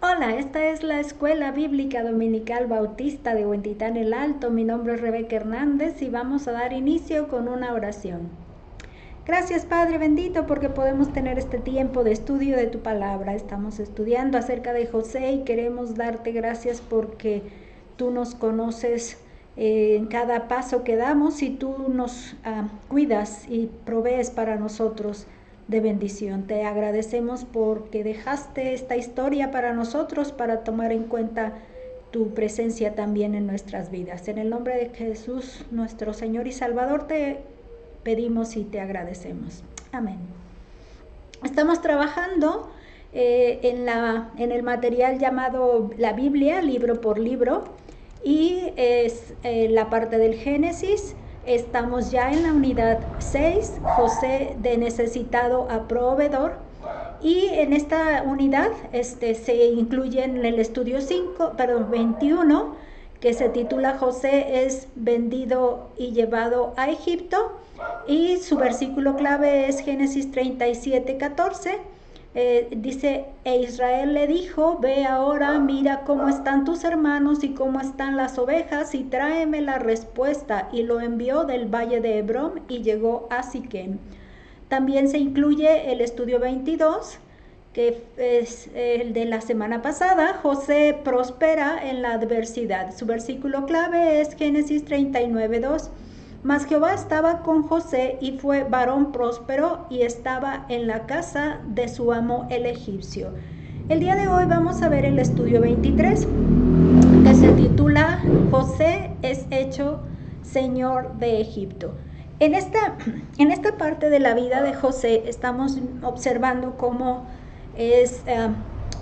Hola, esta es la Escuela Bíblica Dominical Bautista de Huentitán el Alto. Mi nombre es Rebeca Hernández y vamos a dar inicio con una oración. Gracias, Padre bendito, porque podemos tener este tiempo de estudio de tu palabra. Estamos estudiando acerca de José y queremos darte gracias porque tú nos conoces en cada paso que damos y tú nos cuidas y provees para nosotros de bendición. Te agradecemos porque dejaste esta historia para nosotros para tomar en cuenta tu presencia también en nuestras vidas. En el nombre de Jesús, nuestro Señor y Salvador, te pedimos y te agradecemos. Amén. Estamos trabajando en el material llamado la Biblia, libro por libro, y es la parte del Génesis. Estamos ya en la unidad 6, José de necesitado a proveedor. Y en esta unidad se incluye en el estudio 21, que se titula José es vendido y llevado a Egipto, y su versículo clave es Génesis 37:14. Dice, e Israel le dijo, ve ahora, mira cómo están tus hermanos y cómo están las ovejas, y tráeme la respuesta. Y lo envió del valle de Hebrón y llegó a Siquem. También se incluye el estudio 22, que es el de la semana pasada. José prospera en la adversidad. Su versículo clave es Génesis 39:2. Mas Jehová estaba con José y fue varón próspero y estaba en la casa de su amo el egipcio. El día de hoy vamos a ver el estudio 23, que se titula José es hecho Señor de Egipto. En esta parte de la vida de José estamos observando cómo es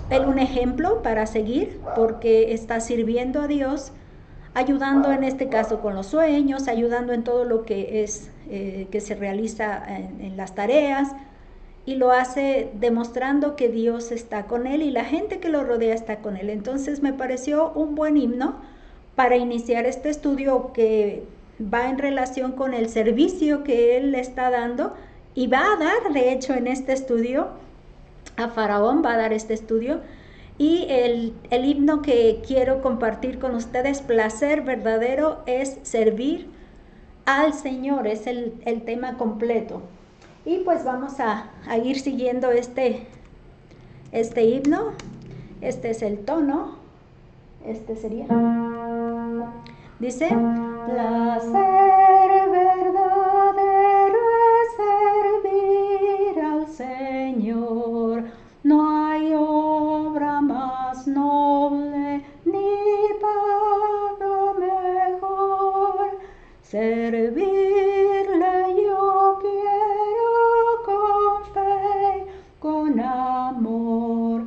él un ejemplo para seguir, porque está sirviendo a Dios, ayudando en este caso con los sueños, ayudando en todo lo que es que se realiza en las tareas, y lo hace demostrando que Dios está con él y la gente que lo rodea está con él. Entonces me pareció un buen himno para iniciar este estudio que va en relación con el servicio que él le está dando, y va a dar, de hecho, en este estudio a Faraón, va a dar este estudio. Y el himno que quiero compartir con ustedes, placer verdadero es servir al Señor, es el tema completo. Y pues vamos a ir siguiendo este himno. Este es el tono. Este sería. Dice, placer verdadero es servir al Señor. No hay obra más noble ni pago mejor. Servirle yo quiero con fe, con amor.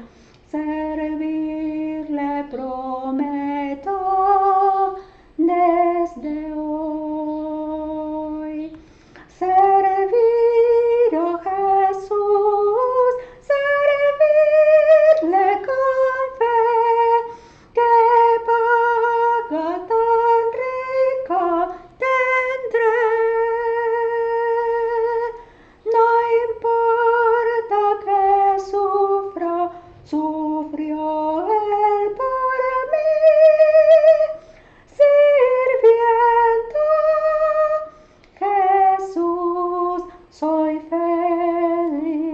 Servirle prometo desde hoy. Servir a Jesús, servirle con fe, que paga tan rica tendré. No importa que sufra, sufrió él por mí, sirviendo Jesús soy feliz.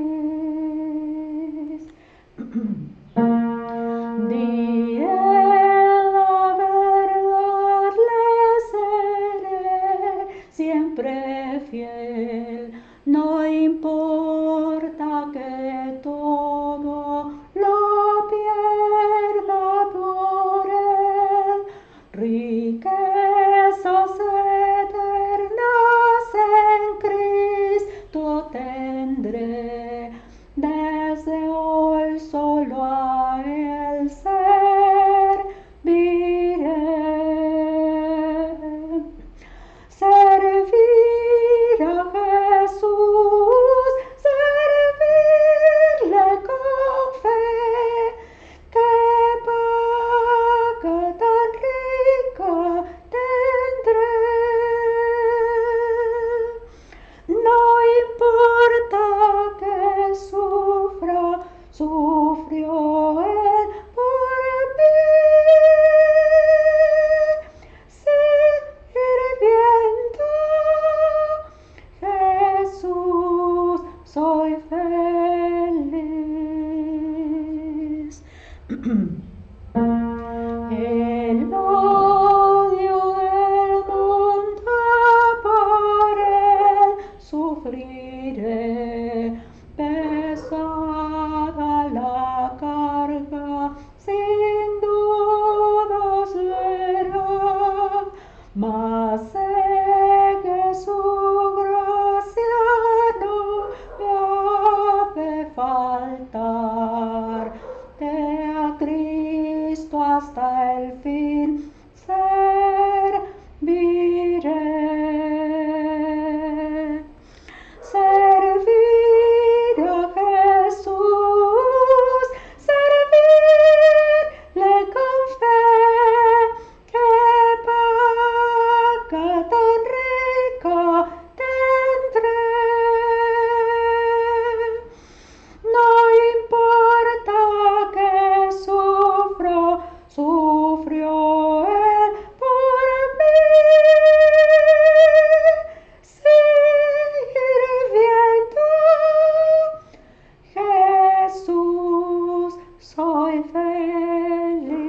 Di la verdad, le seré siempre fiel. No importa que todo lo pierda por él. Riquezas eternas en Cristo tendré. Desde hoy solo a él serviré. Servir a Jesús, servirle con fe, que paga tan rica tendré. No importa que sufra, sufrió él por En odio del mundo por él sufriré, pesada la carga, sin duda será, mas sé que su gracia no me hace faltar. A Cristo hasta el fin serviré. Servir a Jesús, servirle con fe, que paga tan rica tendré. No importa que sufrió él por mí, sirviendo Jesús soy feliz.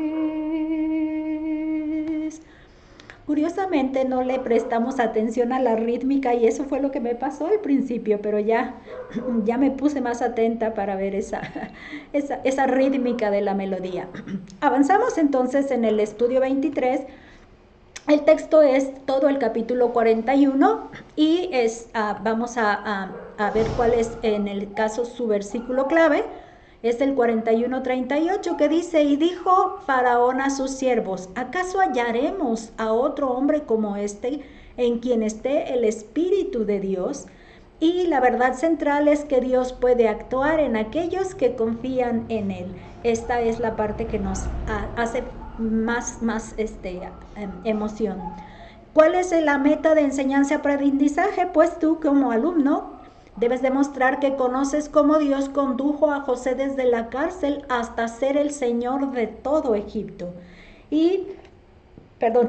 Curiosamente no le prestamos atención a la rítmica y eso fue lo que me pasó al principio, pero ya me puse más atenta para ver esa rítmica de la melodía. Avanzamos entonces en el estudio 23. El texto es todo el capítulo 41 y vamos a ver cuál es en el caso su versículo clave. Es el 41:38 que dice: y dijo Faraón a sus siervos: ¿acaso hallaremos a otro hombre como este en quien esté el Espíritu de Dios? Y la verdad central es que Dios puede actuar en aquellos que confían en Él. Esta es la parte que nos hace más emoción. ¿Cuál es la meta de enseñanza-aprendizaje? Pues tú como alumno debes demostrar que conoces cómo Dios condujo a José desde la cárcel hasta ser el Señor de todo Egipto.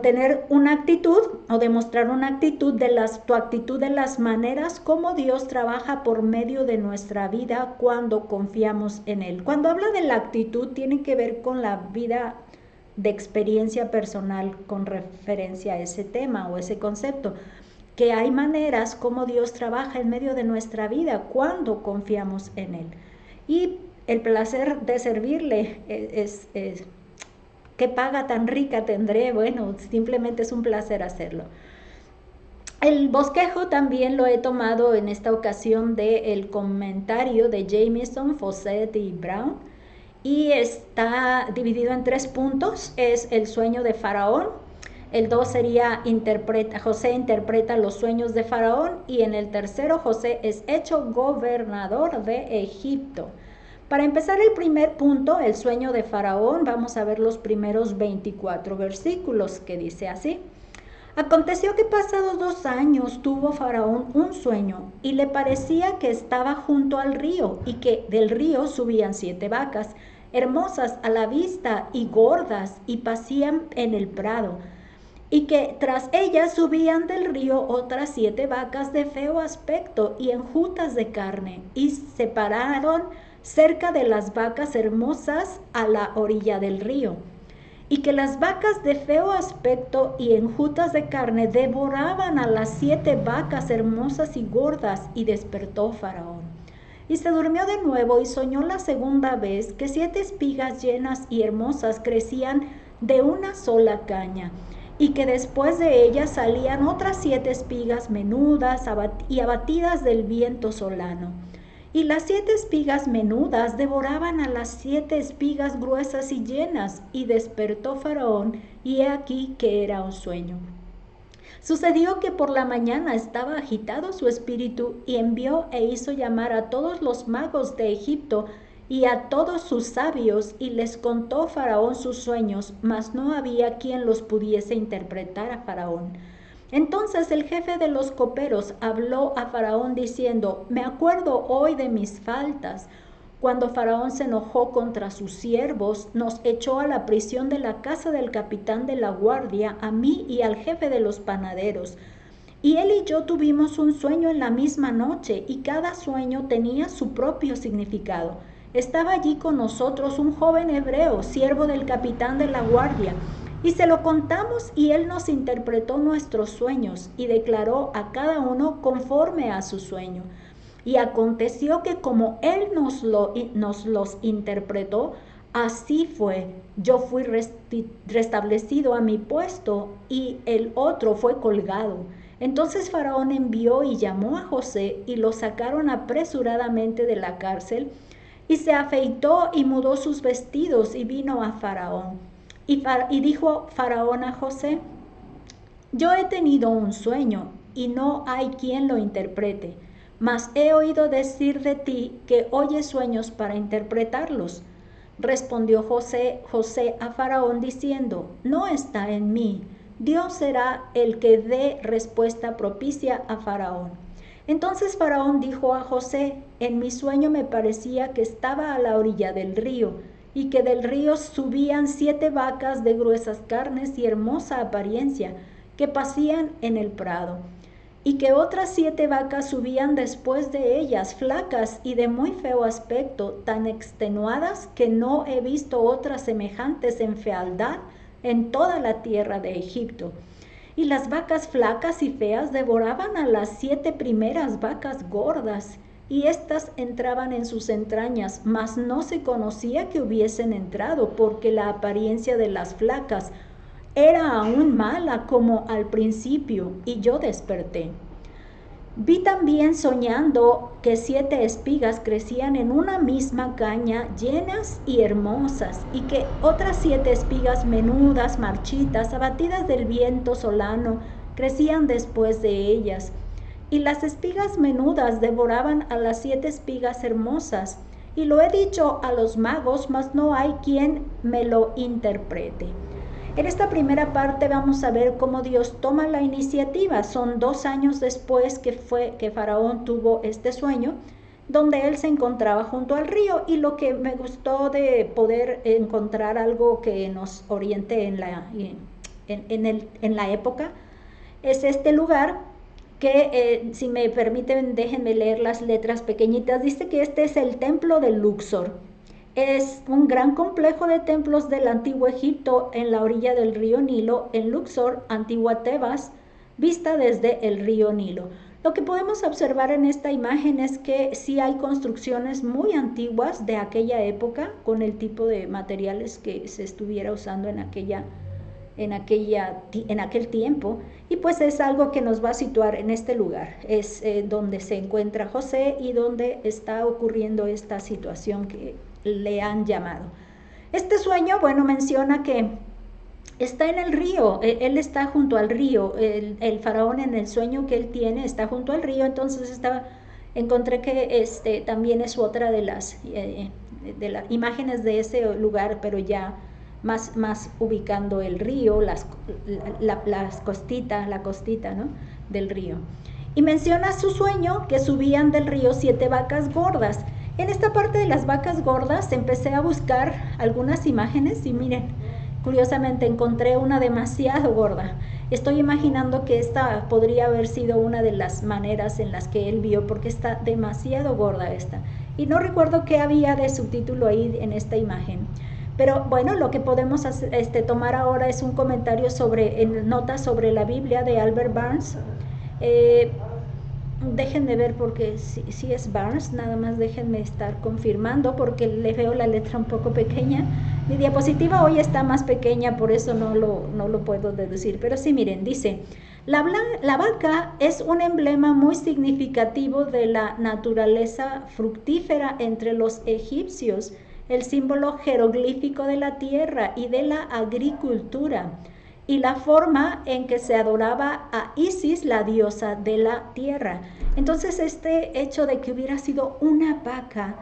Tener una actitud o demostrar una actitud tu actitud de las maneras como Dios trabaja por medio de nuestra vida cuando confiamos en Él. Cuando habla de la actitud, tiene que ver con la vida de experiencia personal con referencia a ese tema o ese concepto. Que hay maneras como Dios trabaja en medio de nuestra vida cuando confiamos en Él. Y el placer de servirle es ¿qué paga tan rica tendré? Bueno, simplemente es un placer hacerlo. El bosquejo también lo he tomado en esta ocasión del comentario de Jamieson, Fawcett y Brown. Y está dividido en 3 puntos. Es el sueño de Faraón. El 2 sería José interpreta los sueños de Faraón, y en el tercero José es hecho gobernador de Egipto. Para empezar el primer punto, el sueño de Faraón, vamos a ver los primeros 24 versículos que dice así: aconteció que pasados 2 años tuvo Faraón un sueño, y le parecía que estaba junto al río, y que del río subían 7 vacas, hermosas a la vista y gordas, y pacían en el prado, y que tras ellas subían del río otras 7 vacas de feo aspecto y enjutas de carne, y se pararon cerca de las vacas hermosas a la orilla del río. Y que las vacas de feo aspecto y enjutas de carne devoraban a las 7 vacas hermosas y gordas, y despertó Faraón. Y se durmió de nuevo y soñó la segunda vez que 7 espigas llenas y hermosas crecían de una sola caña, y que después de ellas salían otras 7 espigas menudas y abatidas del viento solano. Y las 7 espigas menudas devoraban a las 7 espigas gruesas y llenas, y despertó Faraón, y he aquí que era un sueño. Sucedió que por la mañana estaba agitado su espíritu, y envió e hizo llamar a todos los magos de Egipto y a todos sus sabios, y les contó Faraón sus sueños, mas no había quien los pudiese interpretar a Faraón. Entonces el jefe de los coperos habló a Faraón diciendo: me acuerdo hoy de mis faltas. Cuando Faraón se enojó contra sus siervos, nos echó a la prisión de la casa del capitán de la guardia, a mí y al jefe de los panaderos. Y él y yo tuvimos un sueño en la misma noche, y cada sueño tenía su propio significado. estaba allí con nosotros un joven hebreo, siervo del capitán de la guardia, y se lo contamos y él nos interpretó nuestros sueños y declaró a cada uno conforme a su sueño. Y aconteció que como él nos los interpretó, así fue. Yo fui restablecido a mi puesto y el otro fue colgado. Entonces Faraón envió y llamó a José y lo sacaron apresuradamente de la cárcel, y se afeitó y mudó sus vestidos y vino a Faraón. Y dijo Faraón a José: yo he tenido un sueño y no hay quien lo interprete, mas he oído decir de ti que oyes sueños para interpretarlos. Respondió José a Faraón diciendo: no está en mí. Dios será el que dé respuesta propicia a Faraón. Entonces Faraón dijo a José: en mi sueño me parecía que estaba a la orilla del río, y que del río subían 7 vacas de gruesas carnes y hermosa apariencia, que pacían en el prado, y que otras 7 vacas subían después de ellas, flacas y de muy feo aspecto, tan extenuadas que no he visto otras semejantes en fealdad en toda la tierra de Egipto. Y las vacas flacas y feas devoraban a las 7 primeras vacas gordas, y éstas entraban en sus entrañas, mas no se conocía que hubiesen entrado, porque la apariencia de las flacas era aún mala como al principio, y yo desperté. Vi también soñando que 7 espigas crecían en una misma caña, llenas y hermosas, y que otras 7 espigas menudas, marchitas, abatidas del viento solano, crecían después de ellas. Y las espigas menudas devoraban a las 7 espigas hermosas. Y lo he dicho a los magos, mas no hay quien me lo interprete. En esta primera parte vamos a ver cómo Dios toma la iniciativa. Son 2 años después que Faraón tuvo este sueño, donde él se encontraba junto al río, y lo que me gustó de poder encontrar algo que nos oriente en la época es este lugar que, si me permiten, déjenme leer las letras pequeñitas. Dice que este es el templo de Luxor. Es un gran complejo de templos del antiguo Egipto en la orilla del río Nilo, en Luxor, antigua Tebas, vista desde el río Nilo. Lo que podemos observar en esta imagen es que sí hay construcciones muy antiguas de aquella época, con el tipo de materiales que se estuviera usando en aquel tiempo, y pues es algo que nos va a situar en este lugar. Es donde se encuentra José y donde está ocurriendo esta situación que le han llamado. Este sueño, bueno, menciona que está en el río, él está junto al río, el faraón en el sueño que él tiene está junto al río. Entonces encontré que también es otra de las imágenes de ese lugar, pero ya más ubicando el río, la costita, ¿no?, del río. Y menciona su sueño, que subían del río 7 vacas gordas. En esta parte de las vacas gordas empecé a buscar algunas imágenes y miren, curiosamente encontré una demasiado gorda. Estoy imaginando que esta podría haber sido una de las maneras en las que él vio, porque está demasiado gorda esta. Y no recuerdo qué había de subtítulo ahí en esta imagen. Pero bueno, lo que podemos tomar ahora es un comentario en notas sobre la Biblia de Albert Barnes. Déjenme ver, porque si es Barnes, nada más déjenme estar confirmando, porque le veo la letra un poco pequeña. Mi diapositiva hoy está más pequeña, por eso no lo puedo deducir. Pero sí, miren, dice: la vaca es un emblema muy significativo de la naturaleza fructífera entre los egipcios, el símbolo jeroglífico de la tierra y de la agricultura, y la forma en que se adoraba a Isis, la diosa de la tierra. Entonces, este hecho de que hubiera sido una vaca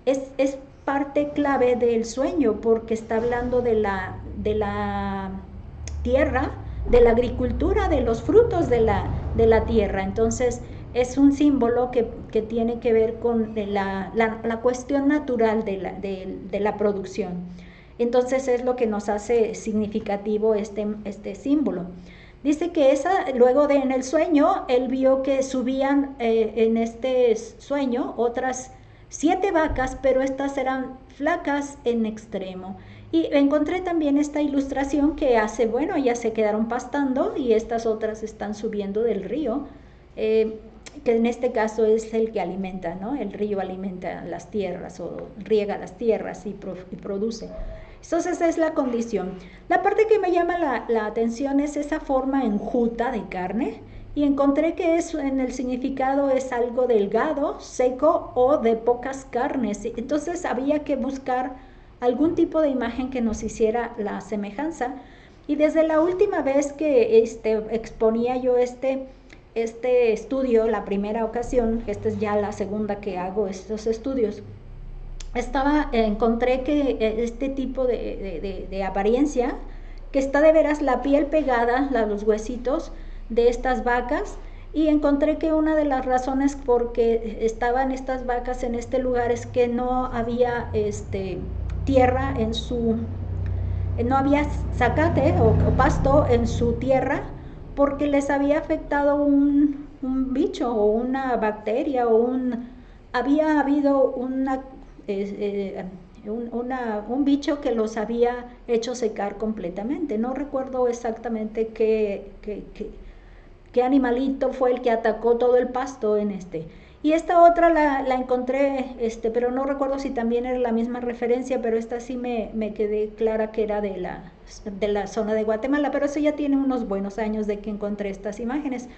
es parte clave del sueño, porque está hablando de la tierra, de la agricultura, de los frutos de la tierra. Entonces, es un símbolo que tiene que ver con la cuestión natural de la producción. Entonces es lo que nos hace significativo este símbolo. Dice que luego en el sueño, él vio que subían en este sueño otras 7 vacas, pero estas eran flacas en extremo. Y encontré también esta ilustración que hace, bueno, ellas se quedaron pastando y estas otras están subiendo del río, que en este caso es el que alimenta, ¿no? El río alimenta las tierras o riega las tierras y produce. Entonces es la condición. La parte que me llama la atención es esa forma enjuta de carne, y encontré que eso en el significado es algo delgado, seco o de pocas carnes. Entonces había que buscar algún tipo de imagen que nos hiciera la semejanza. Y desde la última vez que exponía yo este estudio, la primera ocasión, que esta es ya la segunda que hago estos estudios, encontré que este tipo de apariencia, que está de veras la piel pegada, los huesitos de estas vacas, y encontré que una de las razones por que estaban estas vacas en este lugar es que no había tierra no había zacate o pasto en su tierra, porque les había afectado un bicho o una bacteria había habido un bicho que los había hecho secar completamente. No recuerdo exactamente qué animalito fue el que atacó todo el pasto en Y esta otra la encontré, pero no recuerdo si también era la misma referencia, pero esta sí me quedé clara que era de la zona de Guatemala, pero eso ya tiene unos buenos años de que encontré estas imágenes.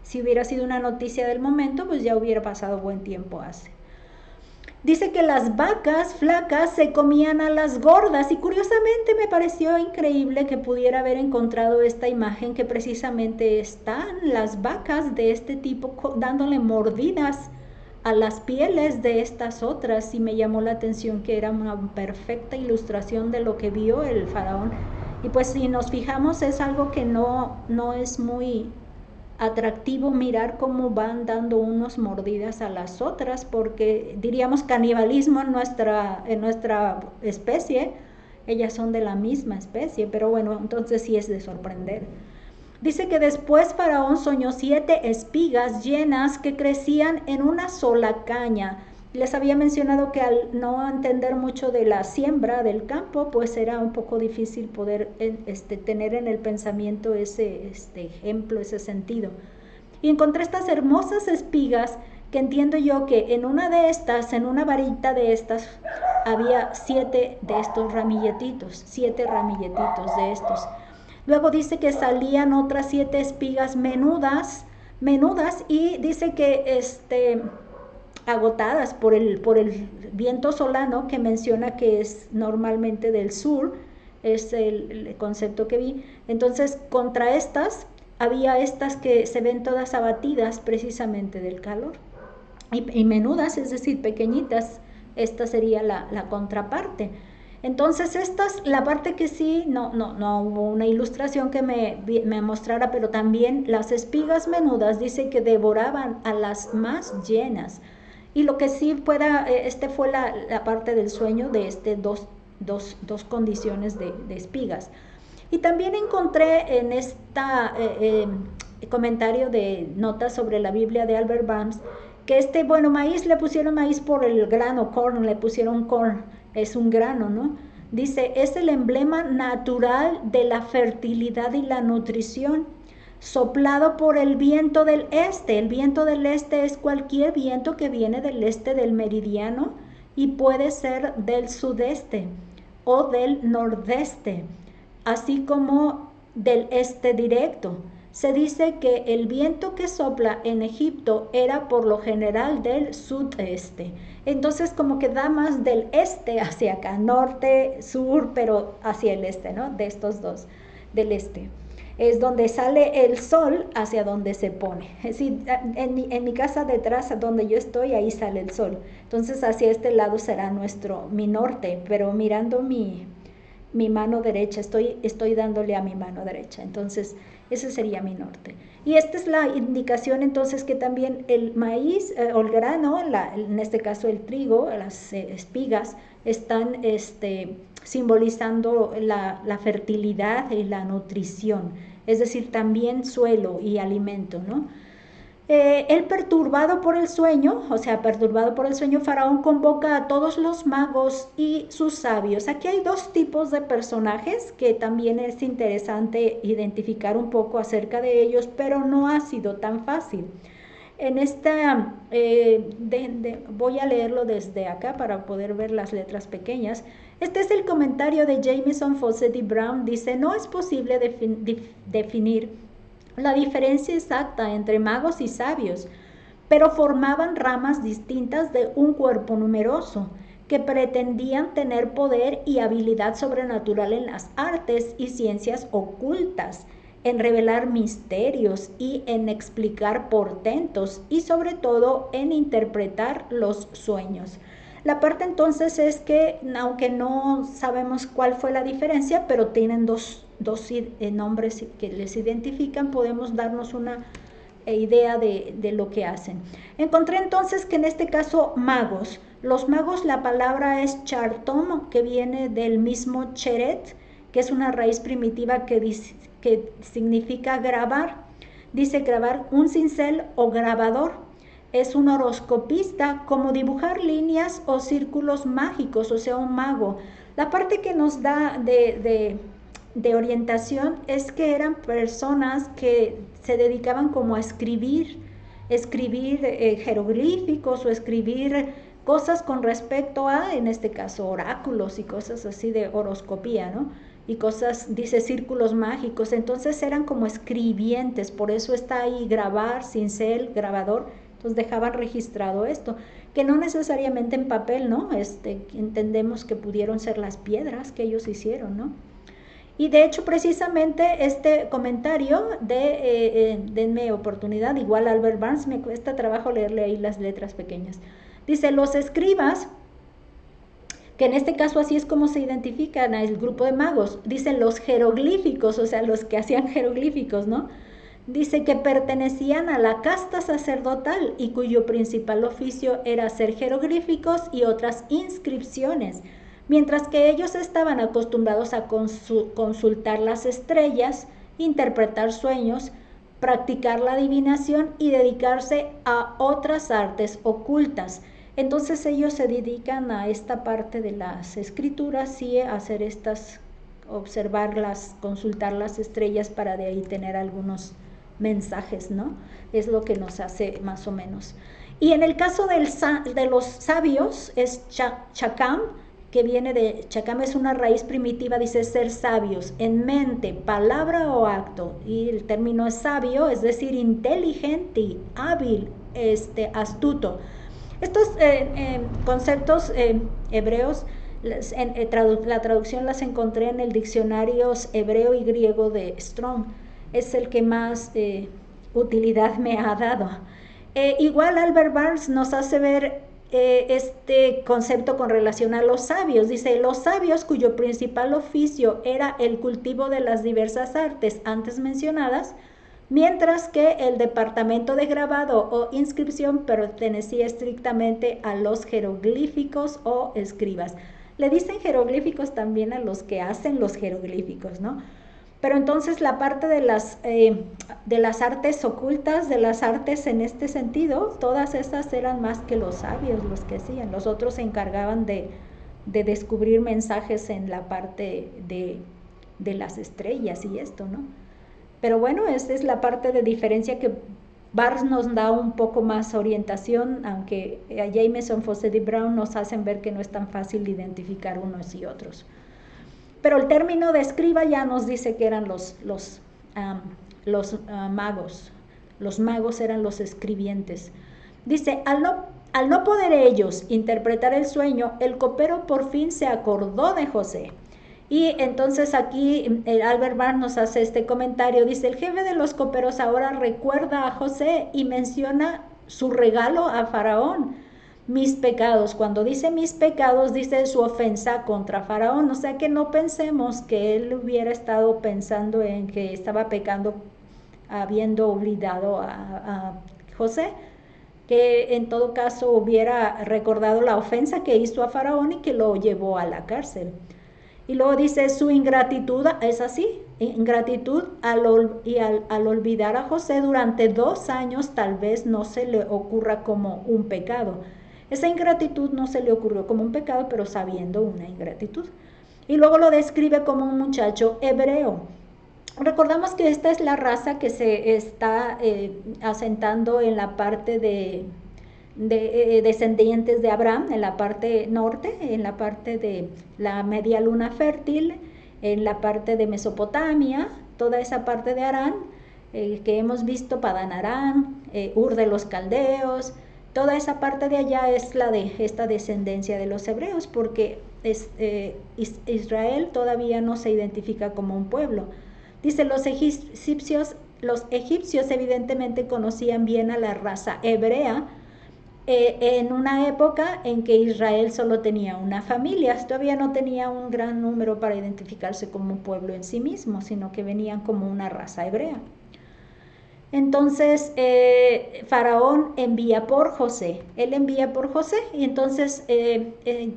Si hubiera sido una noticia del momento, pues ya hubiera pasado buen tiempo hace. Dice que las vacas flacas se comían a las gordas, y curiosamente me pareció increíble que pudiera haber encontrado esta imagen, que precisamente están las vacas de este tipo dándole mordidas a las pieles de estas otras, y me llamó la atención que era una perfecta ilustración de lo que vio el faraón. Y pues si nos fijamos es algo que no es muy atractivo mirar cómo van dando unos mordidas a las otras, porque diríamos canibalismo en nuestra especie. Ellas son de la misma especie, pero bueno, entonces sí es de sorprender. Dice que después Faraón soñó 7 espigas llenas que crecían en una sola caña. Les había mencionado que al no entender mucho de la siembra del campo, pues era un poco difícil poder tener en el pensamiento ese ejemplo, ese sentido. Y encontré estas hermosas espigas que entiendo yo que en una varita de estas, había 7 de estos ramilletitos, 7 ramilletitos de estos. Luego dice que salían otras 7 espigas menudas, y dice que agotadas por el viento solano, que menciona que es normalmente del sur, es el concepto que vi. Entonces contra estas había estas que se ven todas abatidas precisamente del calor, y menudas, es decir, pequeñitas. Esta sería la contraparte. Entonces la parte que sí, no hubo una ilustración que me mostrara, pero también las espigas menudas dice que devoraban a las más llenas. Y lo que sí fue la parte del sueño de dos condiciones de espigas. Y también encontré en comentario de notas sobre la Biblia de Albert Barnes, que maíz, le pusieron maíz por el grano, corn, le pusieron corn, es un grano, ¿no? Dice, es el emblema natural de la fertilidad y la nutrición, soplado por el viento del este. El viento del este es cualquier viento que viene del este del meridiano, y puede ser del sudeste o del nordeste, así como del este directo. Se dice que el viento que sopla en Egipto era por lo general del sudeste. Entonces como que da más del este hacia acá, norte, sur, pero hacia el este, ¿no? De estos dos, del este. Es donde sale el sol hacia donde se pone. Es decir, en mi casa detrás, donde yo estoy, ahí sale el sol. Entonces hacia este lado será mi norte, pero mirando mi mano derecha, estoy dándole a mi mano derecha. Entonces ese sería mi norte. Y esta es la indicación entonces que también el maíz o el grano, en este caso el trigo, las espigas, están simbolizando la fertilidad y la nutrición, es decir, también suelo y alimento, ¿no? Él perturbado por el sueño, Faraón convoca a todos los magos y sus sabios. Aquí hay dos tipos de personajes que también es interesante identificar un poco acerca de ellos, pero no ha sido tan fácil. En esta, voy a leerlo desde acá para poder ver las letras pequeñas. Este es el comentario de Jameson Fawcett Brown. Dice, no es posible definir la diferencia exacta entre magos y sabios, pero formaban ramas distintas de un cuerpo numeroso, que pretendían tener poder y habilidad sobrenatural en las artes y ciencias ocultas, en revelar misterios y en explicar portentos y sobre todo en interpretar los sueños. La parte entonces es que, aunque no sabemos cuál fue la diferencia, pero tienen dos nombres que les identifican, podemos darnos una idea de lo que hacen. Encontré entonces que en este caso magos, los magos, la palabra es chartom, que viene del mismo cheret, que es una raíz primitiva que significa grabar. Dice grabar, un cincel o grabador. Es un horoscopista, como dibujar líneas o círculos mágicos, o sea, un mago. La parte que nos da de orientación es que eran personas que se dedicaban como a escribir jeroglíficos o escribir cosas con respecto a, en este caso, oráculos y cosas así de horoscopía, ¿no? Y cosas, dice, círculos mágicos. Entonces eran como escribientes, por eso está ahí grabar, cincel, grabador. Entonces dejaban registrado esto, que no necesariamente en papel, ¿no? Entendemos que pudieron ser las piedras que ellos hicieron, ¿no? Y de hecho, precisamente este comentario denme oportunidad, igual Albert Barnes, me cuesta trabajo leerle ahí las letras pequeñas. Dice, los escribas, que en este caso así es como se identifican al grupo de magos, dicen los jeroglíficos, o sea, los que hacían jeroglíficos, ¿no? Dice que pertenecían a la casta sacerdotal y cuyo principal oficio era hacer jeroglíficos y otras inscripciones, mientras que ellos estaban acostumbrados a consultar las estrellas, interpretar sueños, practicar la adivinación y dedicarse a otras artes ocultas. Entonces ellos se dedican a esta parte de las escrituras y a hacer observarlas, consultar las estrellas para de ahí tener algunos mensajes, ¿no? Es lo que nos hace más o menos. Y en el caso de los sabios es chacam, que viene de chacam, es una raíz primitiva, dice ser sabios en mente, palabra o acto, y el término es sabio, es decir, inteligente, hábil, astuto. Estos conceptos hebreos, la traducción las encontré en el diccionario hebreo y griego de Strong. Es el que más utilidad me ha dado. Igual Albert Barnes nos hace ver este concepto con relación a los sabios. Dice, los sabios cuyo principal oficio era el cultivo de las diversas artes antes mencionadas, mientras que el departamento de grabado o inscripción pertenecía estrictamente a los jeroglíficos o escribas. Le dicen jeroglíficos también a los que hacen los jeroglíficos, ¿no? Pero entonces la parte de las artes ocultas, de las artes en este sentido, todas esas eran más que los sabios los que hacían. Los otros se encargaban de descubrir mensajes en la parte de las estrellas y esto, ¿no? Pero bueno, esta es la parte de diferencia que Barnes nos da un poco más orientación, aunque a Jameson, Fawcett y Brown nos hacen ver que no es tan fácil identificar unos y otros. Pero el término de escriba ya nos dice que eran los magos. Los magos eran los escribientes. Dice, al no poder ellos interpretar el sueño, el copero por fin se acordó de José. Y entonces aquí Albert Barnes nos hace este comentario. Dice, el jefe de los coperos ahora recuerda a José y menciona su regalo a Faraón. Mis pecados, cuando dice mis pecados, dice su ofensa contra Faraón, o sea que no pensemos que él hubiera estado pensando en que estaba pecando habiendo olvidado a José, que en todo caso hubiera recordado la ofensa que hizo a Faraón y que lo llevó a la cárcel. Y luego dice, su ingratitud es así, ingratitud al olvidar a José durante 2 años tal vez no se le ocurra como un pecado. Esa ingratitud no se le ocurrió como un pecado, pero sabiendo una ingratitud. Y luego lo describe como un muchacho hebreo. Recordamos que esta es la raza que se está asentando en la parte de descendientes de Abraham, en la parte norte, en la parte de la media luna fértil, en la parte de Mesopotamia, toda esa parte de Harán, que hemos visto, Padán Aram, Ur de los Caldeos, toda esa parte de allá es la de esta descendencia de los hebreos, porque Israel todavía no se identifica como un pueblo. Dice, los egipcios evidentemente conocían bien a la raza hebrea, en una época en que Israel solo tenía una familia, todavía no tenía un gran número para identificarse como un pueblo en sí mismo, sino que venían como una raza hebrea. Entonces Faraón envía por José, él envía por José, y entonces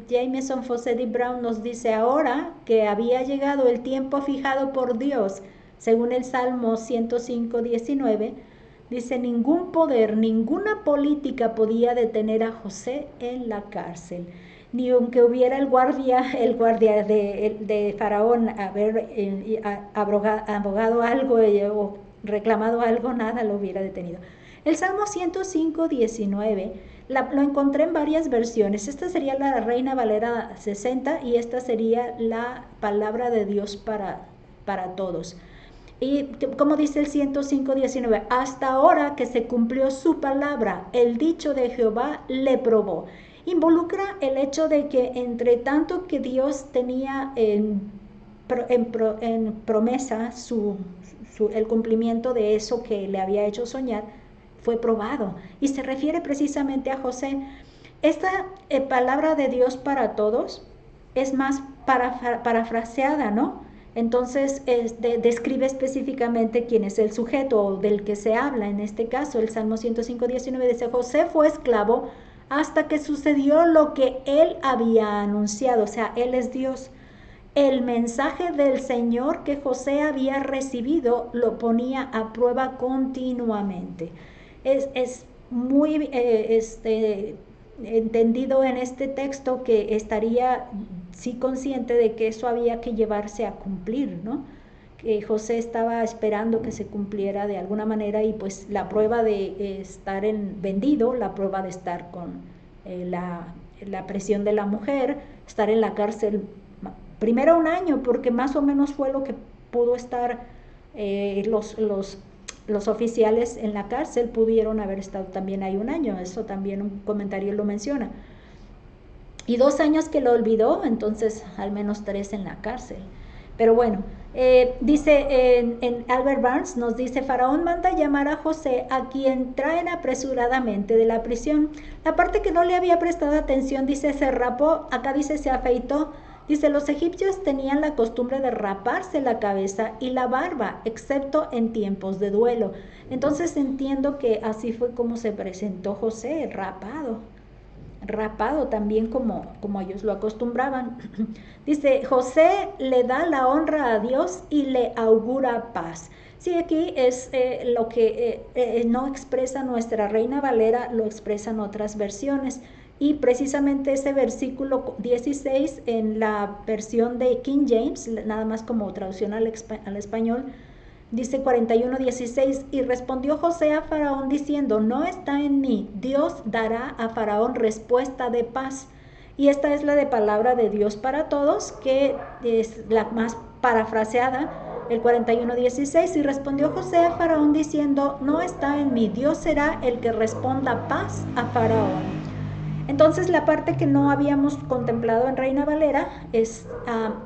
Jameson Fawcett Brown nos dice ahora que había llegado el tiempo fijado por Dios, según el Salmo 105:19, dice, ningún poder, ninguna política podía detener a José en la cárcel. Ni aunque hubiera el guardia de Faraón haber abogado algo o reclamado algo, nada lo hubiera detenido. El Salmo 105:19 lo encontré en varias versiones. Esta sería la Reina Valera 60 y esta sería la palabra de Dios para todos. Y como dice el 105:19, hasta ahora que se cumplió su palabra, el dicho de Jehová le probó. Involucra el hecho de que entre tanto que Dios tenía en promesa el cumplimiento de eso que le había hecho soñar, fue probado. Y se refiere precisamente a José. Esta palabra de Dios para todos es más parafraseada, ¿no? Entonces describe específicamente quién es el sujeto del que se habla. En este caso, el Salmo 105:19 dice, José fue esclavo hasta que sucedió lo que él había anunciado, o sea, él es Dios. El mensaje del Señor que José había recibido lo ponía a prueba continuamente. Es muy entendido en este texto que estaría sí consciente de que eso había que llevarse a cumplir, ¿no? Que José estaba esperando que se cumpliera de alguna manera, y pues la prueba de estar vendido, la prueba de estar con la presión de la mujer, estar en la cárcel primero 1 año, porque más o menos fue lo que pudo estar los oficiales en la cárcel, pudieron haber estado también ahí 1 año, eso también un comentario lo menciona. Y 2 años que lo olvidó, entonces al menos 3 en la cárcel. Pero bueno, dice en Albert Barnes, nos dice, Faraón manda llamar a José, a quien traen apresuradamente de la prisión. La parte que no le había prestado atención, dice, se rapó, acá dice se afeitó. Dice, los egipcios tenían la costumbre de raparse la cabeza y la barba, excepto en tiempos de duelo. Entonces entiendo que así fue como se presentó José, rapado también como ellos lo acostumbraban. Dice, José le da la honra a Dios y le augura paz. Sí, aquí es lo que no expresa nuestra Reina Valera, lo expresan otras versiones. Y precisamente ese versículo 16 en la versión de King James, nada más como traducción al español, dice 41:16, y respondió José a Faraón diciendo, no está en mí, Dios dará a Faraón respuesta de paz. Y esta es la de palabra de Dios para todos, que es la más parafraseada, el 41:16, y respondió José a Faraón diciendo, no está en mí, Dios será el que responda paz a Faraón. Entonces la parte que no habíamos contemplado en Reina Valera es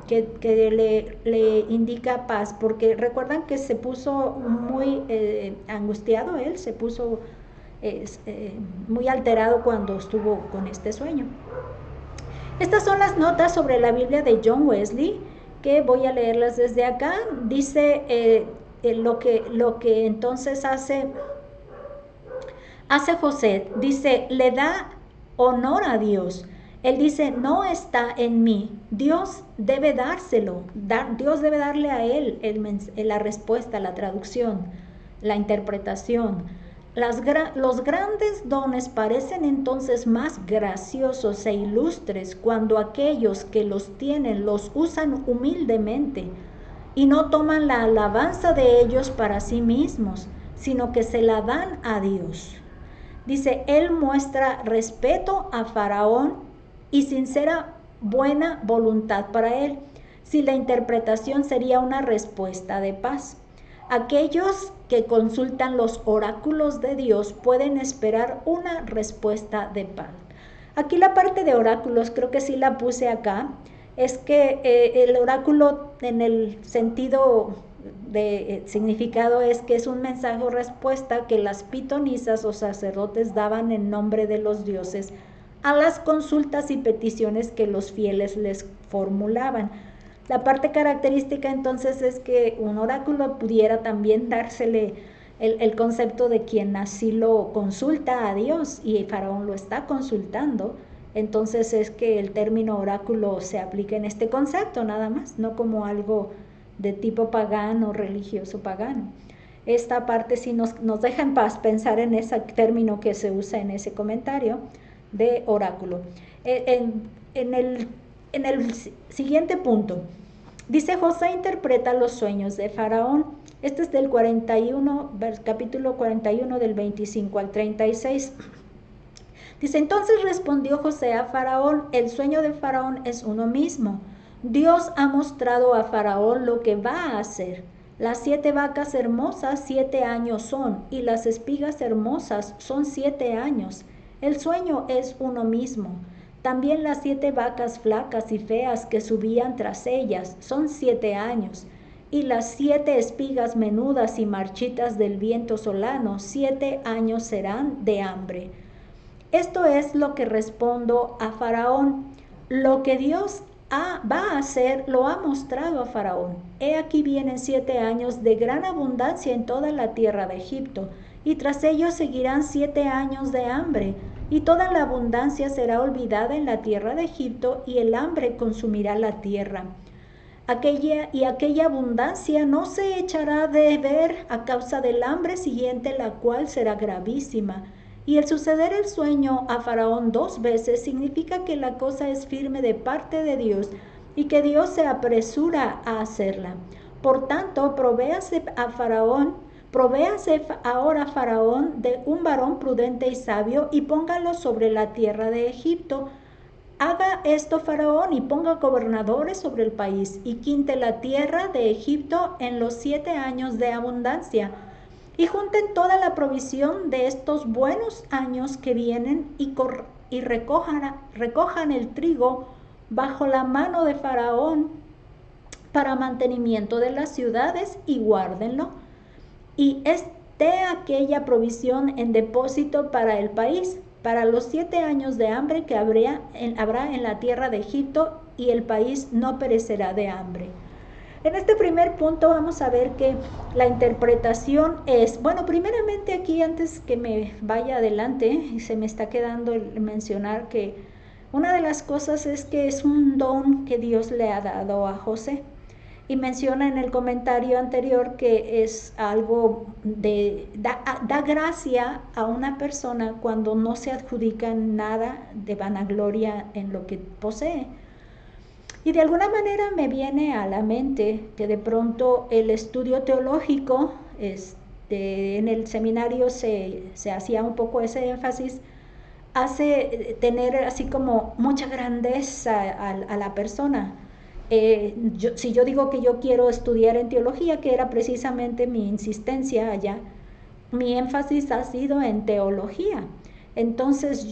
que le indica paz, porque recuerdan que se puso muy angustiado, él se puso muy alterado cuando estuvo con este sueño. Estas son las notas sobre la Biblia de John Wesley, que voy a leerlas desde acá. Dice lo que entonces hace José, dice, le da honor a Dios. Él dice, no está en mí. Dios debe dárselo. Dios debe darle a él la respuesta, la traducción, la interpretación. Los grandes dones parecen entonces más graciosos e ilustres cuando aquellos que los tienen los usan humildemente y no toman la alabanza de ellos para sí mismos, sino que se la dan a Dios. Dice, él muestra respeto a Faraón y sincera buena voluntad para él, si la interpretación sería una respuesta de paz. Aquellos que consultan los oráculos de Dios pueden esperar una respuesta de paz. Aquí la parte de oráculos, creo que sí la puse acá, es que el oráculo en el sentido de significado es que es un mensaje o respuesta que las pitonisas o sacerdotes daban en nombre de los dioses a las consultas y peticiones que los fieles les formulaban. La parte característica entonces es que un oráculo pudiera también dársele el concepto de quien así lo consulta a Dios, y el faraón lo está consultando. Entonces es que el término oráculo se aplica en este concepto nada más, no como algo de tipo pagano, religioso pagano. Esta parte sí nos deja en paz pensar en ese término que se usa en ese comentario de oráculo. En el siguiente punto, dice, José interpreta los sueños de Faraón. Este es del 41, capítulo 41 del 25 al 36. Dice, entonces respondió José a Faraón, el sueño de Faraón es uno mismo. Dios ha mostrado a Faraón lo que va a hacer. Las 7 vacas hermosas 7 años son, y las espigas hermosas son 7 años. El sueño es uno mismo. También las 7 vacas flacas y feas que subían tras ellas son 7 años. Y las 7 espigas menudas y marchitas del viento solano, 7 años serán de hambre. Esto es lo que respondo a Faraón. Lo que Dios va a hacer lo ha mostrado a Faraón. He aquí vienen 7 años de gran abundancia en toda la tierra de Egipto, y tras ellos seguirán 7 años de hambre, y toda la abundancia será olvidada en la tierra de Egipto, y el hambre consumirá la tierra. Aquella abundancia no se echará de ver a causa del hambre siguiente, la cual será gravísima. Y el suceder el sueño a Faraón 2 veces significa que la cosa es firme de parte de Dios y que Dios se apresura a hacerla. Por tanto, provéase ahora Faraón de un varón prudente y sabio y póngalo sobre la tierra de Egipto. Haga esto Faraón y ponga gobernadores sobre el país y quinte la tierra de Egipto en los 7 años de abundancia. Y junten toda la provisión de estos buenos años que vienen y recojan el trigo bajo la mano de Faraón para mantenimiento de las ciudades y guárdenlo. Y esté aquella provisión en depósito para el país, para los 7 años de hambre que habrá en la tierra de Egipto, y el país no perecerá de hambre. En este primer punto vamos a ver que la interpretación es, bueno, primeramente aquí, antes que me vaya adelante, se me está quedando el mencionar que una de las cosas es que es un don que Dios le ha dado a José. Y menciona en el comentario anterior que es algo da gracia a una persona cuando no se adjudica nada de vanagloria en lo que posee. Y de alguna manera me viene a la mente que de pronto el estudio teológico, en el seminario se hacía un poco ese énfasis, hace tener así como mucha grandeza a la persona. Si yo digo que yo quiero estudiar en teología, que era precisamente mi insistencia allá, mi énfasis ha sido en teología. Entonces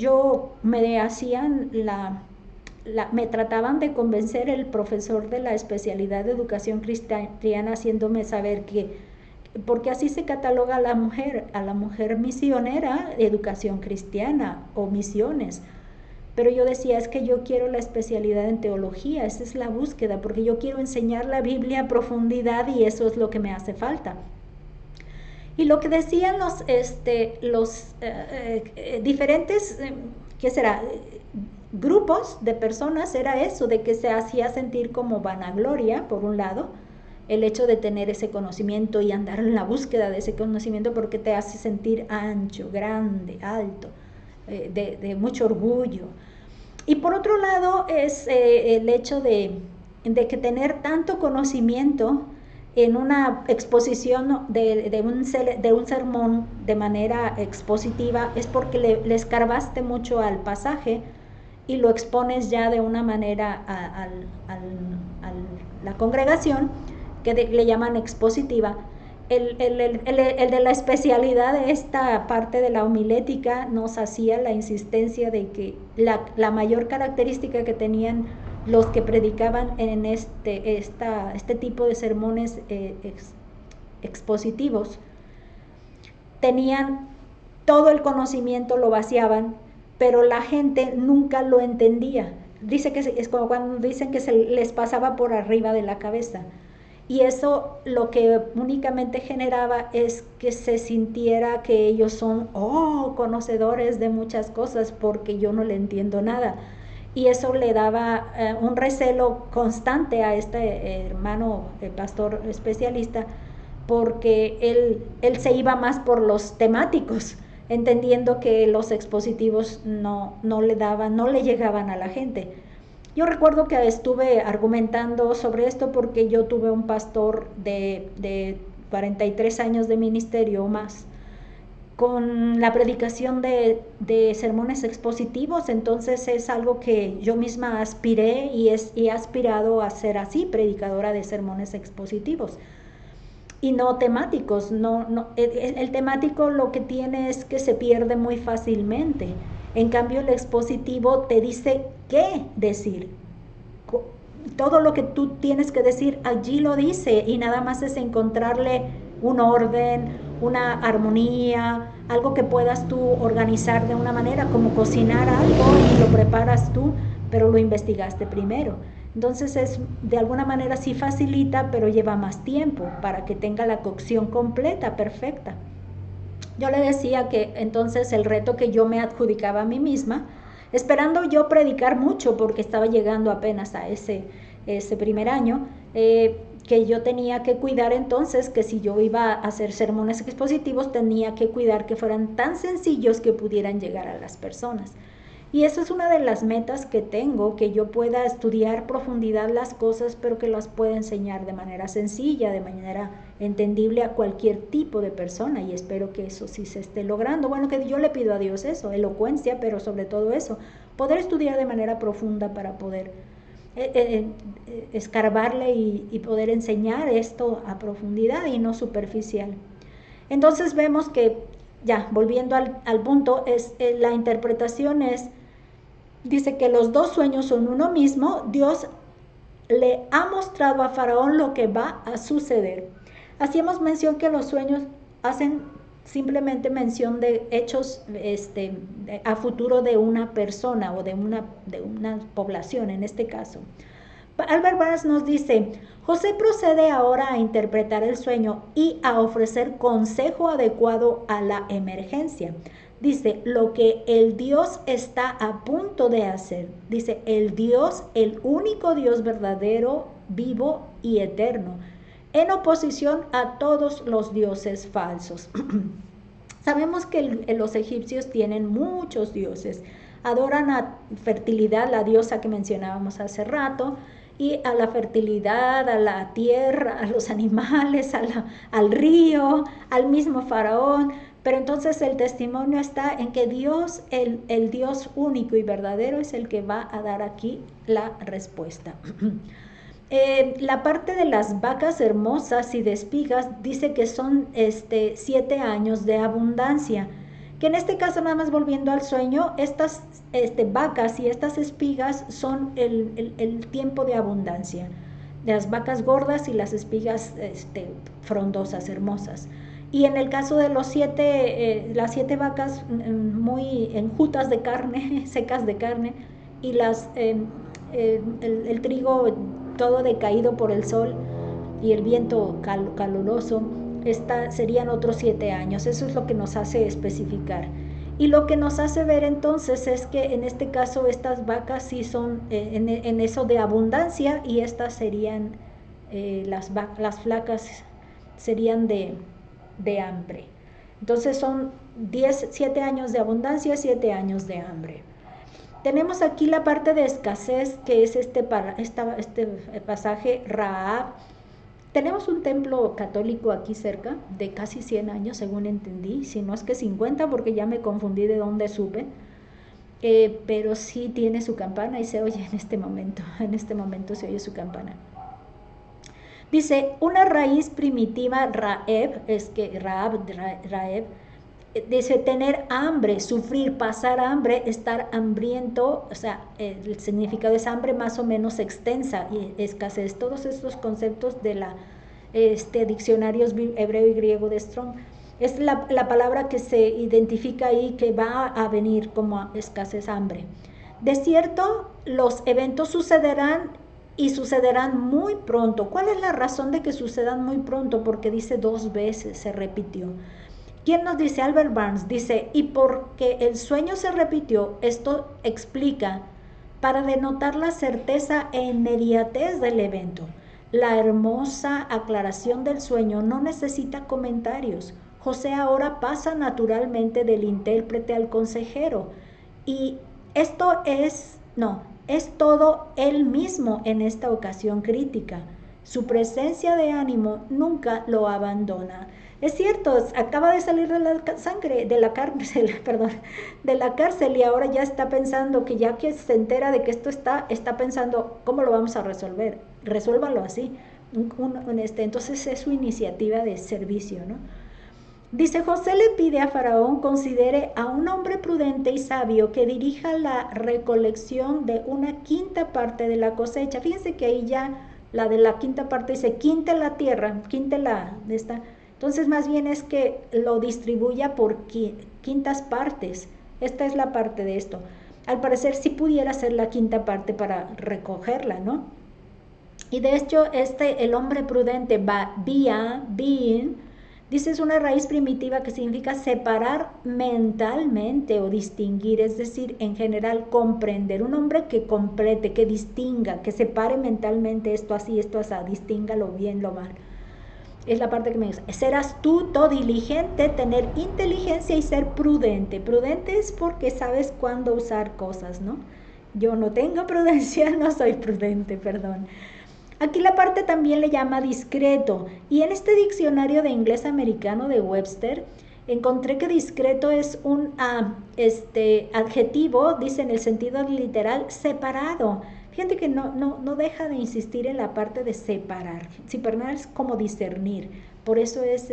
me trataban de convencer el profesor de la especialidad de educación cristiana, haciéndome saber que, porque así se cataloga a la mujer misionera, educación cristiana o misiones. Pero yo decía, es que yo quiero la especialidad en teología, esa es la búsqueda, porque yo quiero enseñar la Biblia a profundidad y eso es lo que me hace falta. Y lo que decían los diferentes, ¿qué será?, grupos de personas era eso, de que se hacía sentir como vanagloria, por un lado, el hecho de tener ese conocimiento y andar en la búsqueda de ese conocimiento porque te hace sentir ancho, grande, alto, de mucho orgullo. Y por otro lado es el hecho de que tener tanto conocimiento en una exposición de un sermón de manera expositiva es porque le escarbaste mucho al pasaje y lo expones ya de una manera a la congregación que le llaman expositiva. El de la especialidad de esta parte de la homilética nos hacía la insistencia de que la mayor característica que tenían los que predicaban en este tipo de sermones expositivos, tenían todo el conocimiento, lo vaciaban, pero la gente nunca lo entendía. Dice que es como cuando dicen que se les pasaba por arriba de la cabeza. Y eso lo que únicamente generaba es que se sintiera que ellos son conocedores de muchas cosas porque yo no le entiendo nada. Y eso le daba un recelo constante a este hermano, el pastor especialista, porque él se iba más por los temáticos, entendiendo que los expositivos no le llegaban a la gente. Yo recuerdo que estuve argumentando sobre esto porque yo tuve un pastor de 43 años de ministerio o más, con la predicación de sermones expositivos. Entonces es algo que yo misma aspiré y he aspirado a ser así, predicadora de sermones expositivos y no temáticos. El temático lo que tiene es que se pierde muy fácilmente. En cambio, el expositivo te dice qué decir. Todo lo que tú tienes que decir allí lo dice, y nada más es encontrarle un orden, una armonía, algo que puedas tú organizar de una manera, como cocinar algo y lo preparas tú, pero lo investigaste primero. Entonces es de alguna manera sí facilita, pero lleva más tiempo para que tenga la cocción completa, perfecta. Yo le decía que entonces el reto que yo me adjudicaba a mí misma, esperando yo predicar mucho porque estaba llegando apenas a ese primer año, que yo tenía que cuidar entonces que si yo iba a hacer sermones expositivos tenía que cuidar que fueran tan sencillos que pudieran llegar a las personas. Y eso es una de las metas que tengo, que yo pueda estudiar profundidad las cosas, pero que las pueda enseñar de manera sencilla, de manera entendible a cualquier tipo de persona, y espero que eso sí se esté logrando. Bueno, que yo le pido a Dios eso, elocuencia, pero sobre todo eso, poder estudiar de manera profunda para poder escarbarle y poder enseñar esto a profundidad y no superficial. Entonces vemos que, ya volviendo al punto, la interpretación dice que los dos sueños son uno mismo. Dios le ha mostrado a Faraón lo que va a suceder. Hacíamos mención que los sueños hacen simplemente mención de hechos a futuro de una persona o de una población en este caso. Albert Barnes nos dice: José procede ahora a interpretar el sueño y a ofrecer consejo adecuado a la emergencia. Dice, lo que el Dios está a punto de hacer. Dice, el Dios, el único Dios verdadero, vivo y eterno, en oposición a todos los dioses falsos. Sabemos que los egipcios tienen muchos dioses. Adoran a fertilidad, la diosa que mencionábamos hace rato, y a la fertilidad, a la tierra, a los animales, al río, al mismo faraón. Pero entonces el testimonio está en que Dios, el Dios único y verdadero, es el que va a dar aquí la respuesta. La parte de las vacas hermosas y de espigas dice que son 7 años de abundancia, que en este caso, nada más volviendo al sueño, estas vacas y estas espigas son el tiempo de abundancia, las vacas gordas y las espigas frondosas, hermosas. Y en el caso de las 7 vacas muy enjutas de carne, secas de carne, y el trigo todo decaído por el sol y el viento caluroso, serían otros 7 años. Eso es lo que nos hace especificar. Y lo que nos hace ver entonces es que en este caso estas vacas sí son en eso de abundancia, y estas serían, las flacas serían de hambre. Entonces son 7 años de abundancia, 7 años de hambre. Tenemos aquí la parte de escasez, que es este pasaje Rahab. Tenemos un templo católico aquí cerca, de casi 100 años, según entendí, si no es que 50, porque ya me confundí de dónde supe, pero sí tiene su campana y se oye en este momento se oye su campana. Dice, una raíz primitiva, Raeb, dice tener hambre, sufrir, pasar hambre, estar hambriento, o sea, el significado es hambre más o menos extensa y escasez. Todos estos conceptos de la diccionarios hebreo y griego de Strong. Es la palabra que se identifica ahí, que va a venir como escasez, hambre. De cierto, los eventos sucederán y sucederán muy pronto. ¿Cuál es la razón de que sucedan muy pronto? Porque dice 2 veces, se repitió. ¿Quién nos dice? Albert Barnes dice, y porque el sueño se repitió, esto explica, para denotar la certeza e inmediatez del evento. La hermosa aclaración del sueño no necesita comentarios. José ahora pasa naturalmente del intérprete al consejero, y esto es todo él mismo en esta ocasión crítica. Su presencia de ánimo nunca lo abandona. Es cierto, acaba de salir de la cárcel, y ahora ya está pensando que, ya que se entera de que esto está pensando, ¿cómo lo vamos a resolver? Resuélvalo así. Entonces es su iniciativa de servicio, ¿no? Dice, José le pide a Faraón considere a un hombre prudente y sabio que dirija la recolección de 1/5 parte de la cosecha. Fíjense que ahí ya la de la 5 parte dice, quinte la tierra, quinte de esta. Entonces más bien es que lo distribuya por 5 partes. Esta es la parte de esto. Al parecer sí pudiera ser la 5 parte para recogerla, ¿no? Y de hecho el hombre prudente, being, dice, es una raíz primitiva que significa separar mentalmente o distinguir, es decir, en general comprender. Un hombre que complete, que distinga, que separe mentalmente esto así, distinga lo bien, lo mal. Es la parte que me gusta. Ser astuto, diligente, tener inteligencia y ser prudente. Prudente es porque sabes cuándo usar cosas, ¿no? Yo no tengo prudencia, no soy prudente, perdón. Aquí la parte también le llama discreto, y en este diccionario de inglés americano de Webster encontré que discreto es un adjetivo, dice en el sentido literal, separado. Fíjate que no deja de insistir en la parte de separar. Separar es como discernir, por eso es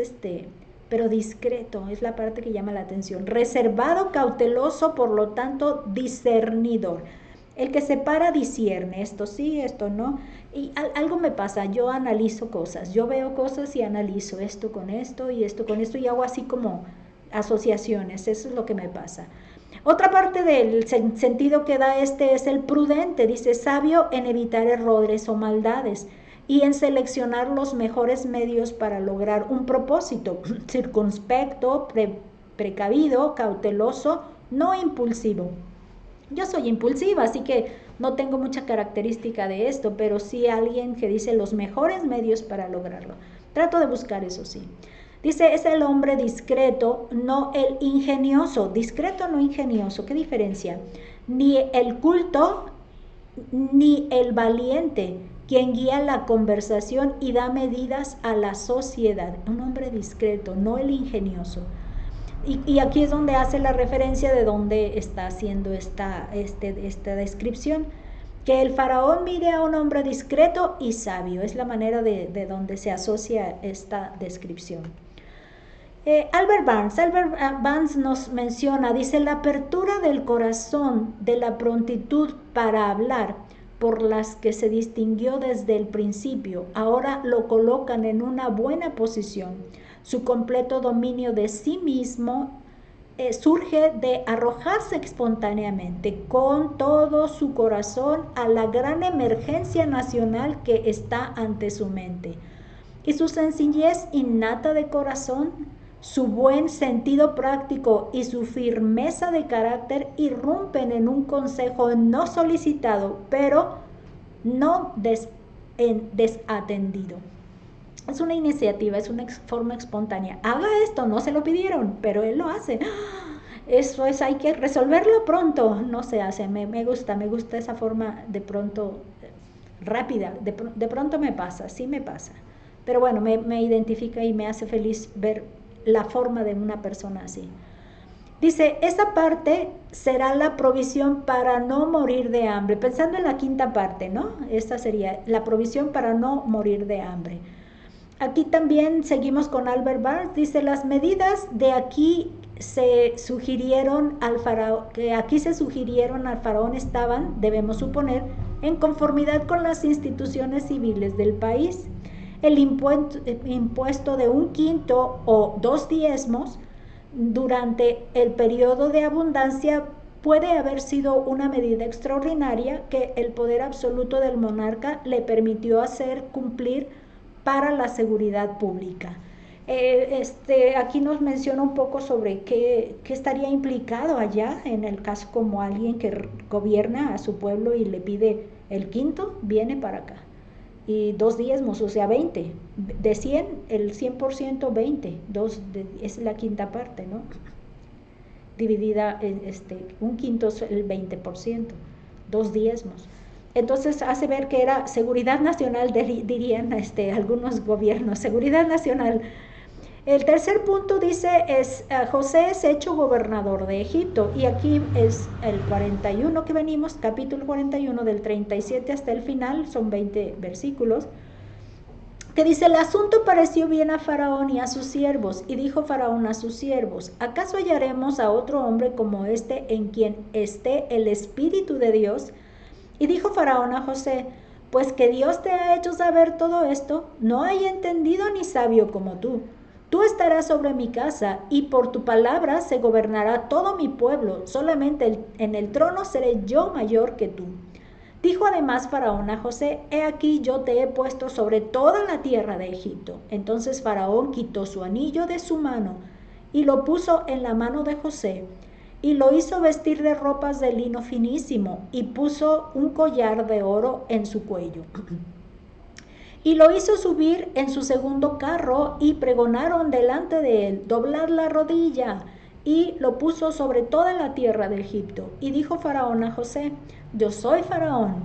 pero discreto es la parte que llama la atención. Reservado, cauteloso, por lo tanto discernidor. El que separa discierne, esto sí, esto no. Y algo me pasa, yo analizo cosas, yo veo cosas y analizo esto con esto y esto con esto, y hago así como asociaciones. Eso es lo que me pasa. Otra parte del sentido que da es el prudente. Dice, sabio en evitar errores o maldades y en seleccionar los mejores medios para lograr un propósito. Circunspecto, precavido, cauteloso, no impulsivo. Yo soy impulsiva, así que no tengo mucha característica de esto, pero sí alguien que dice los mejores medios para lograrlo. Trato de buscar eso, sí. Dice, es el hombre discreto, no el ingenioso. Discreto, no ingenioso. ¿Qué diferencia? Ni el culto, ni el valiente, quien guía la conversación y da medidas a la sociedad. Un hombre discreto, no el ingenioso. Y aquí es donde hace la referencia de donde está haciendo esta descripción. Que el faraón mire a un hombre discreto y sabio. Es la manera de donde se asocia esta descripción. Albert Barnes nos menciona, dice, la apertura del corazón, de la prontitud para hablar, por las que se distinguió desde el principio, ahora lo colocan en una buena posición. Su completo dominio de sí mismo surge de arrojarse espontáneamente con todo su corazón a la gran emergencia nacional que está ante su mente. Y su sencillez innata de corazón Su buen sentido práctico y su firmeza de carácter irrumpen en un consejo no solicitado, pero no desatendido. Es una iniciativa, es una forma espontánea. Haga esto, no se lo pidieron, pero él lo hace. Eso es, hay que resolverlo pronto. No se hace, me gusta esa forma de pronto rápida. De pronto me pasa, sí me pasa. Pero bueno, me identifica y me hace feliz ver la forma de una persona así. Dice, esa parte será la provisión para no morir de hambre. Pensando en la quinta parte, ¿no? Esta sería la provisión para no morir de hambre. Aquí también seguimos con Albert Barnes. Dice, las medidas de aquí se sugirieron al faraón, estaban, debemos suponer, en conformidad con las instituciones civiles del país. El impuesto de 1/5 o 2 diezmos durante el periodo de abundancia puede haber sido una medida extraordinaria que el poder absoluto del monarca le permitió hacer cumplir para la seguridad pública. Aquí nos menciona un poco sobre qué estaría implicado allá en el caso como alguien que gobierna a su pueblo y le pide el quinto, viene para acá. Y 2 diezmos, o sea, 20. De 100, el 100%, 20. Es la quinta parte, ¿no? Dividida en 1/5 es el 20%, 2 diezmos. Entonces hace ver que era seguridad nacional, dirían algunos gobiernos, seguridad nacional. El tercer punto dice, José es hecho gobernador de Egipto, y aquí es el 41 que venimos, capítulo 41 del 37 hasta el final, son 20 versículos, que dice, el asunto pareció bien a Faraón y a sus siervos, y dijo Faraón a sus siervos, ¿acaso hallaremos a otro hombre como en quien esté el Espíritu de Dios? Y dijo Faraón a José, pues que Dios te ha hecho saber todo esto, no hay entendido ni sabio como tú. Tú estarás sobre mi casa, y por tu palabra se gobernará todo mi pueblo, solamente en el trono seré yo mayor que tú. Dijo además Faraón a José, he aquí yo te he puesto sobre toda la tierra de Egipto. Entonces Faraón quitó su anillo de su mano y lo puso en la mano de José, y lo hizo vestir de ropas de lino finísimo, y puso un collar de oro en su cuello. Y lo hizo subir en su segundo carro, y pregonaron delante de él, doblad la rodilla, y lo puso sobre toda la tierra de Egipto. Y dijo Faraón a José, yo soy Faraón,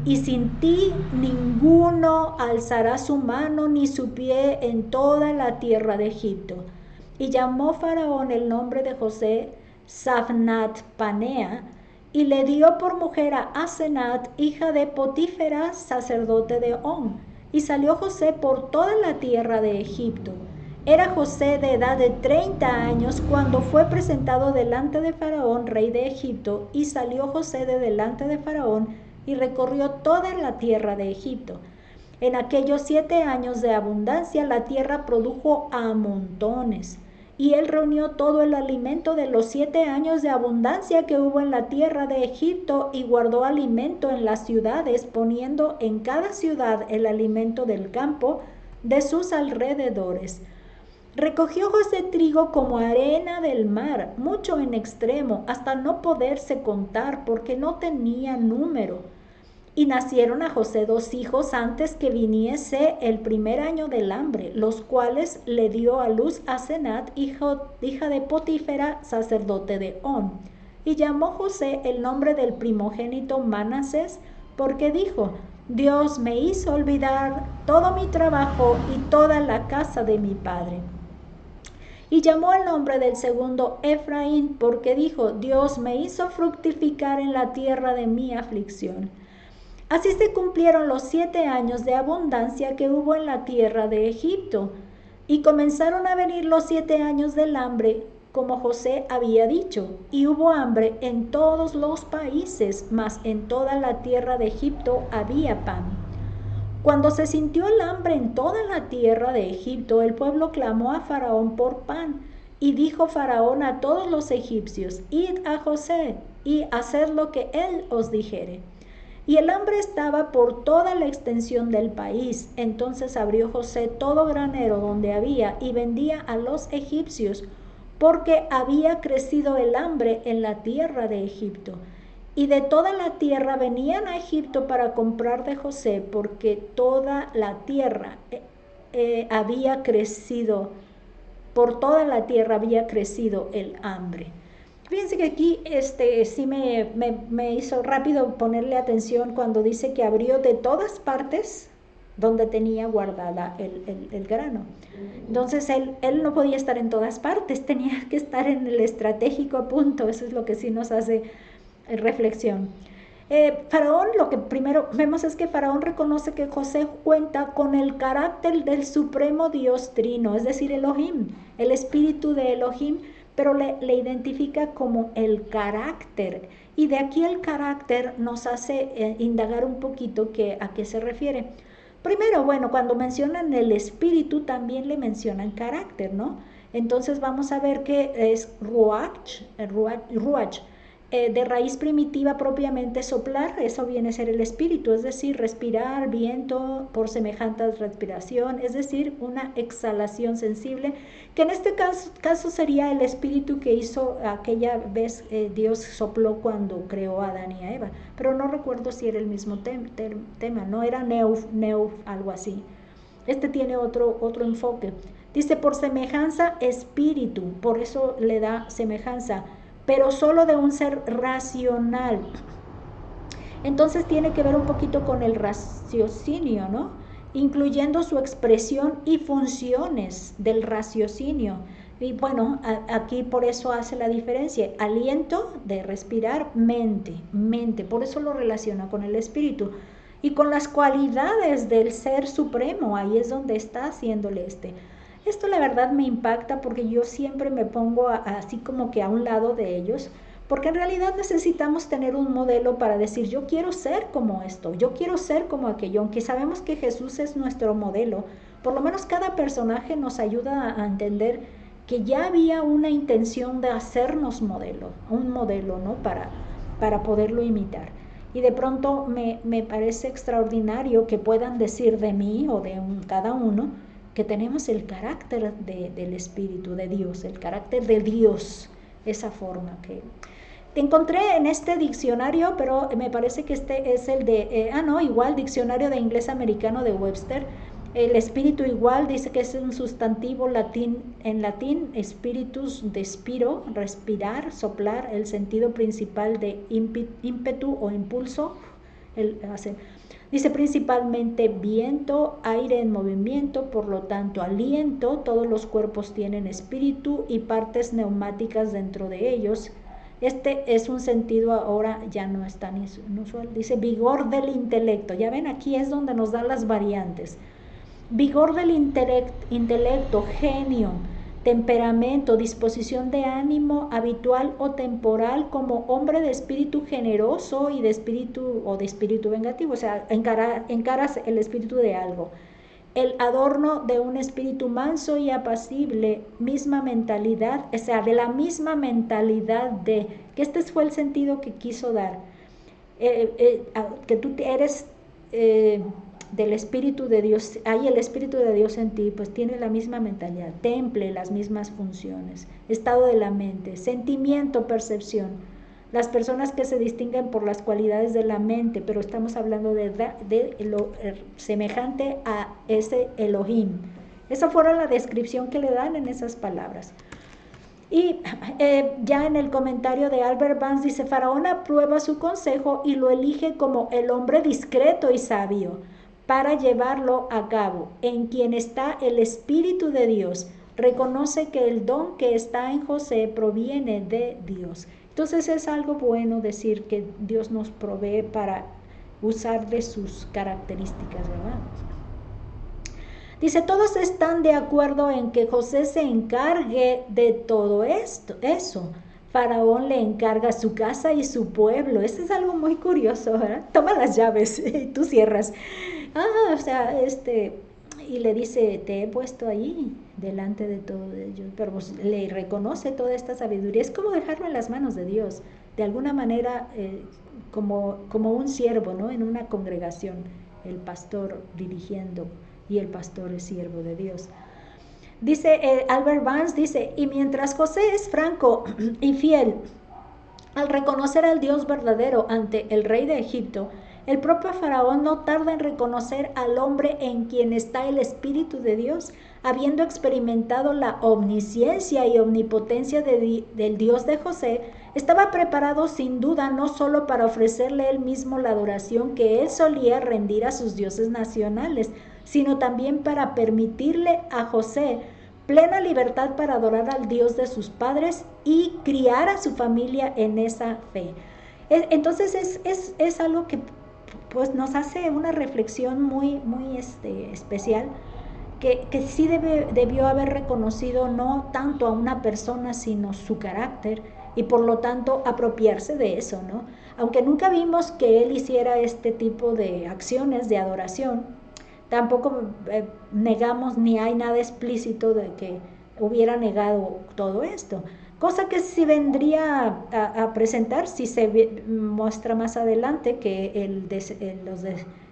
y sin ti ninguno alzará su mano ni su pie en toda la tierra de Egipto. Y llamó Faraón el nombre de José Safnat Panea, y le dio por mujer a Asenat, hija de Potífera, sacerdote de On. Y salió José por toda la tierra de Egipto. Era José de edad de 30 años cuando fue presentado delante de Faraón, rey de Egipto, y salió José de delante de Faraón y recorrió toda la tierra de Egipto. En aquellos 7 años de abundancia la tierra produjo a montones. Y él reunió todo el alimento de los 7 años de abundancia que hubo en la tierra de Egipto, y guardó alimento en las ciudades, poniendo en cada ciudad el alimento del campo de sus alrededores. Recogió José trigo como arena del mar, mucho en extremo, hasta no poderse contar, porque no tenía número. Y nacieron a José 2 hijos antes que viniese el primer año del hambre, los cuales le dio a luz Asenat, hija de Potífera, sacerdote de On. Y llamó José el nombre del primogénito Manasés, porque dijo, Dios me hizo olvidar todo mi trabajo y toda la casa de mi padre. Y llamó el nombre del segundo Efraín, porque dijo, Dios me hizo fructificar en la tierra de mi aflicción. Así se cumplieron los 7 años de abundancia que hubo en la tierra de Egipto, y comenzaron a venir los 7 años del hambre, como José había dicho, y hubo hambre en todos los países, mas en toda la tierra de Egipto había pan. Cuando se sintió el hambre en toda la tierra de Egipto, el pueblo clamó a Faraón por pan, y dijo Faraón a todos los egipcios, id a José, y haced lo que él os dijere. Y el hambre estaba por toda la extensión del país. Entonces abrió José todo granero donde había y vendía a los egipcios, porque había crecido el hambre en la tierra de Egipto. Y de toda la tierra venían a Egipto para comprar de José, porque toda la tierra había crecido, por toda la tierra había crecido el hambre. Fíjense que aquí sí me hizo rápido ponerle atención cuando dice que abrió de todas partes donde tenía guardada el grano. Entonces él no podía estar en todas partes, tenía que estar en el estratégico punto. Eso es lo que sí nos hace reflexión. Faraón, lo que primero vemos es que Faraón reconoce que José cuenta con el carácter del supremo Dios trino, es decir, Elohim, el espíritu de Elohim, pero le identifica como el carácter. Y de aquí el carácter nos hace indagar un poquito a qué se refiere. Primero, bueno, cuando mencionan el espíritu también le mencionan carácter, ¿no? Entonces vamos a ver que es ruach, de raíz primitiva propiamente soplar, eso viene a ser el espíritu, es decir, respirar, viento, por semejante respiración, es decir, una exhalación sensible, que en este caso sería el espíritu que hizo aquella vez Dios sopló cuando creó a Adán y a Eva, pero no recuerdo si era el mismo tema, no era neuf, algo así. Este tiene otro enfoque. Dice, por semejanza, espíritu, por eso le da semejanza, pero solo de un ser racional. Entonces tiene que ver un poquito con el raciocinio, ¿no? Incluyendo su expresión y funciones del raciocinio. Y bueno, aquí por eso hace la diferencia. Aliento de respirar, mente. Por eso lo relaciona con el espíritu. Y con las cualidades del ser supremo, ahí es donde está haciéndole Esto la verdad me impacta porque yo siempre me pongo así como que a un lado de ellos, porque en realidad necesitamos tener un modelo para decir, yo quiero ser como esto, yo quiero ser como aquello, aunque sabemos que Jesús es nuestro modelo. Por lo menos cada personaje nos ayuda a entender que ya había una intención de hacernos modelo, un modelo, ¿no? Para poderlo imitar. Y de pronto me parece extraordinario que puedan decir de mí o de cada uno que tenemos el carácter del Espíritu de Dios, el carácter de Dios, esa forma que encontré en este diccionario, pero me parece que este es el de, igual, diccionario de inglés americano de Webster. El espíritu igual dice que es un sustantivo en latín, spiritus de spiro, respirar, soplar, el sentido principal de ímpetu o impulso, dice principalmente viento, aire en movimiento, por lo tanto aliento, todos los cuerpos tienen espíritu y partes neumáticas dentro de ellos. Este es un sentido ahora ya no es tan inusual. Dice vigor del intelecto, ya ven, aquí es donde nos dan las variantes. Vigor del intelecto, genio, temperamento, disposición de ánimo habitual o temporal como hombre de espíritu generoso y de espíritu vengativo, o sea, encaras el espíritu de algo. El adorno de un espíritu manso y apacible, misma mentalidad, o sea, de la misma mentalidad que este fue el sentido que quiso dar, que tú eres del Espíritu de Dios, hay el Espíritu de Dios en ti, pues tiene la misma mentalidad, temple, las mismas funciones, estado de la mente, sentimiento, percepción. Las personas que se distinguen por las cualidades de la mente, pero estamos hablando de lo semejante a ese Elohim. Esa fue la descripción que le dan en esas palabras. Y ya en el comentario de Albert Vance dice, Faraón aprueba su consejo y lo elige como el hombre discreto y sabio para llevarlo a cabo, en quien está el Espíritu de Dios. Reconoce que el don que está en José proviene de Dios. Entonces es algo bueno decir que Dios nos provee para usar de sus características, ¿verdad? Dice, todos están de acuerdo en que José se encargue de todo eso. Faraón le encarga su casa y su pueblo. Eso es algo muy curioso, ¿verdad? Toma las llaves y tú cierras. O sea, y le dice, te he puesto ahí delante de todo ellos, pero pues le reconoce toda esta sabiduría. Es como dejarlo en las manos de Dios. De alguna manera como un siervo, ¿no? En una congregación, el pastor dirigiendo y el pastor es siervo de Dios. Dice Albert Barnes, dice, y mientras José es franco y fiel al reconocer al Dios verdadero ante el rey de Egipto, el propio Faraón no tarda en reconocer al hombre en quien está el Espíritu de Dios, habiendo experimentado la omnisciencia y omnipotencia del Dios de José. Estaba preparado sin duda no solo para ofrecerle él mismo la adoración que él solía rendir a sus dioses nacionales, sino también para permitirle a José plena libertad para adorar al Dios de sus padres y criar a su familia en esa fe. Entonces es algo que pues nos hace una reflexión muy especial, que sí debió haber reconocido no tanto a una persona sino su carácter y por lo tanto apropiarse de eso, ¿no? Aunque nunca vimos que él hiciera este tipo de acciones de adoración, tampoco negamos ni hay nada explícito de que hubiera negado todo esto, cosa que sí vendría a presentar si se muestra más adelante que los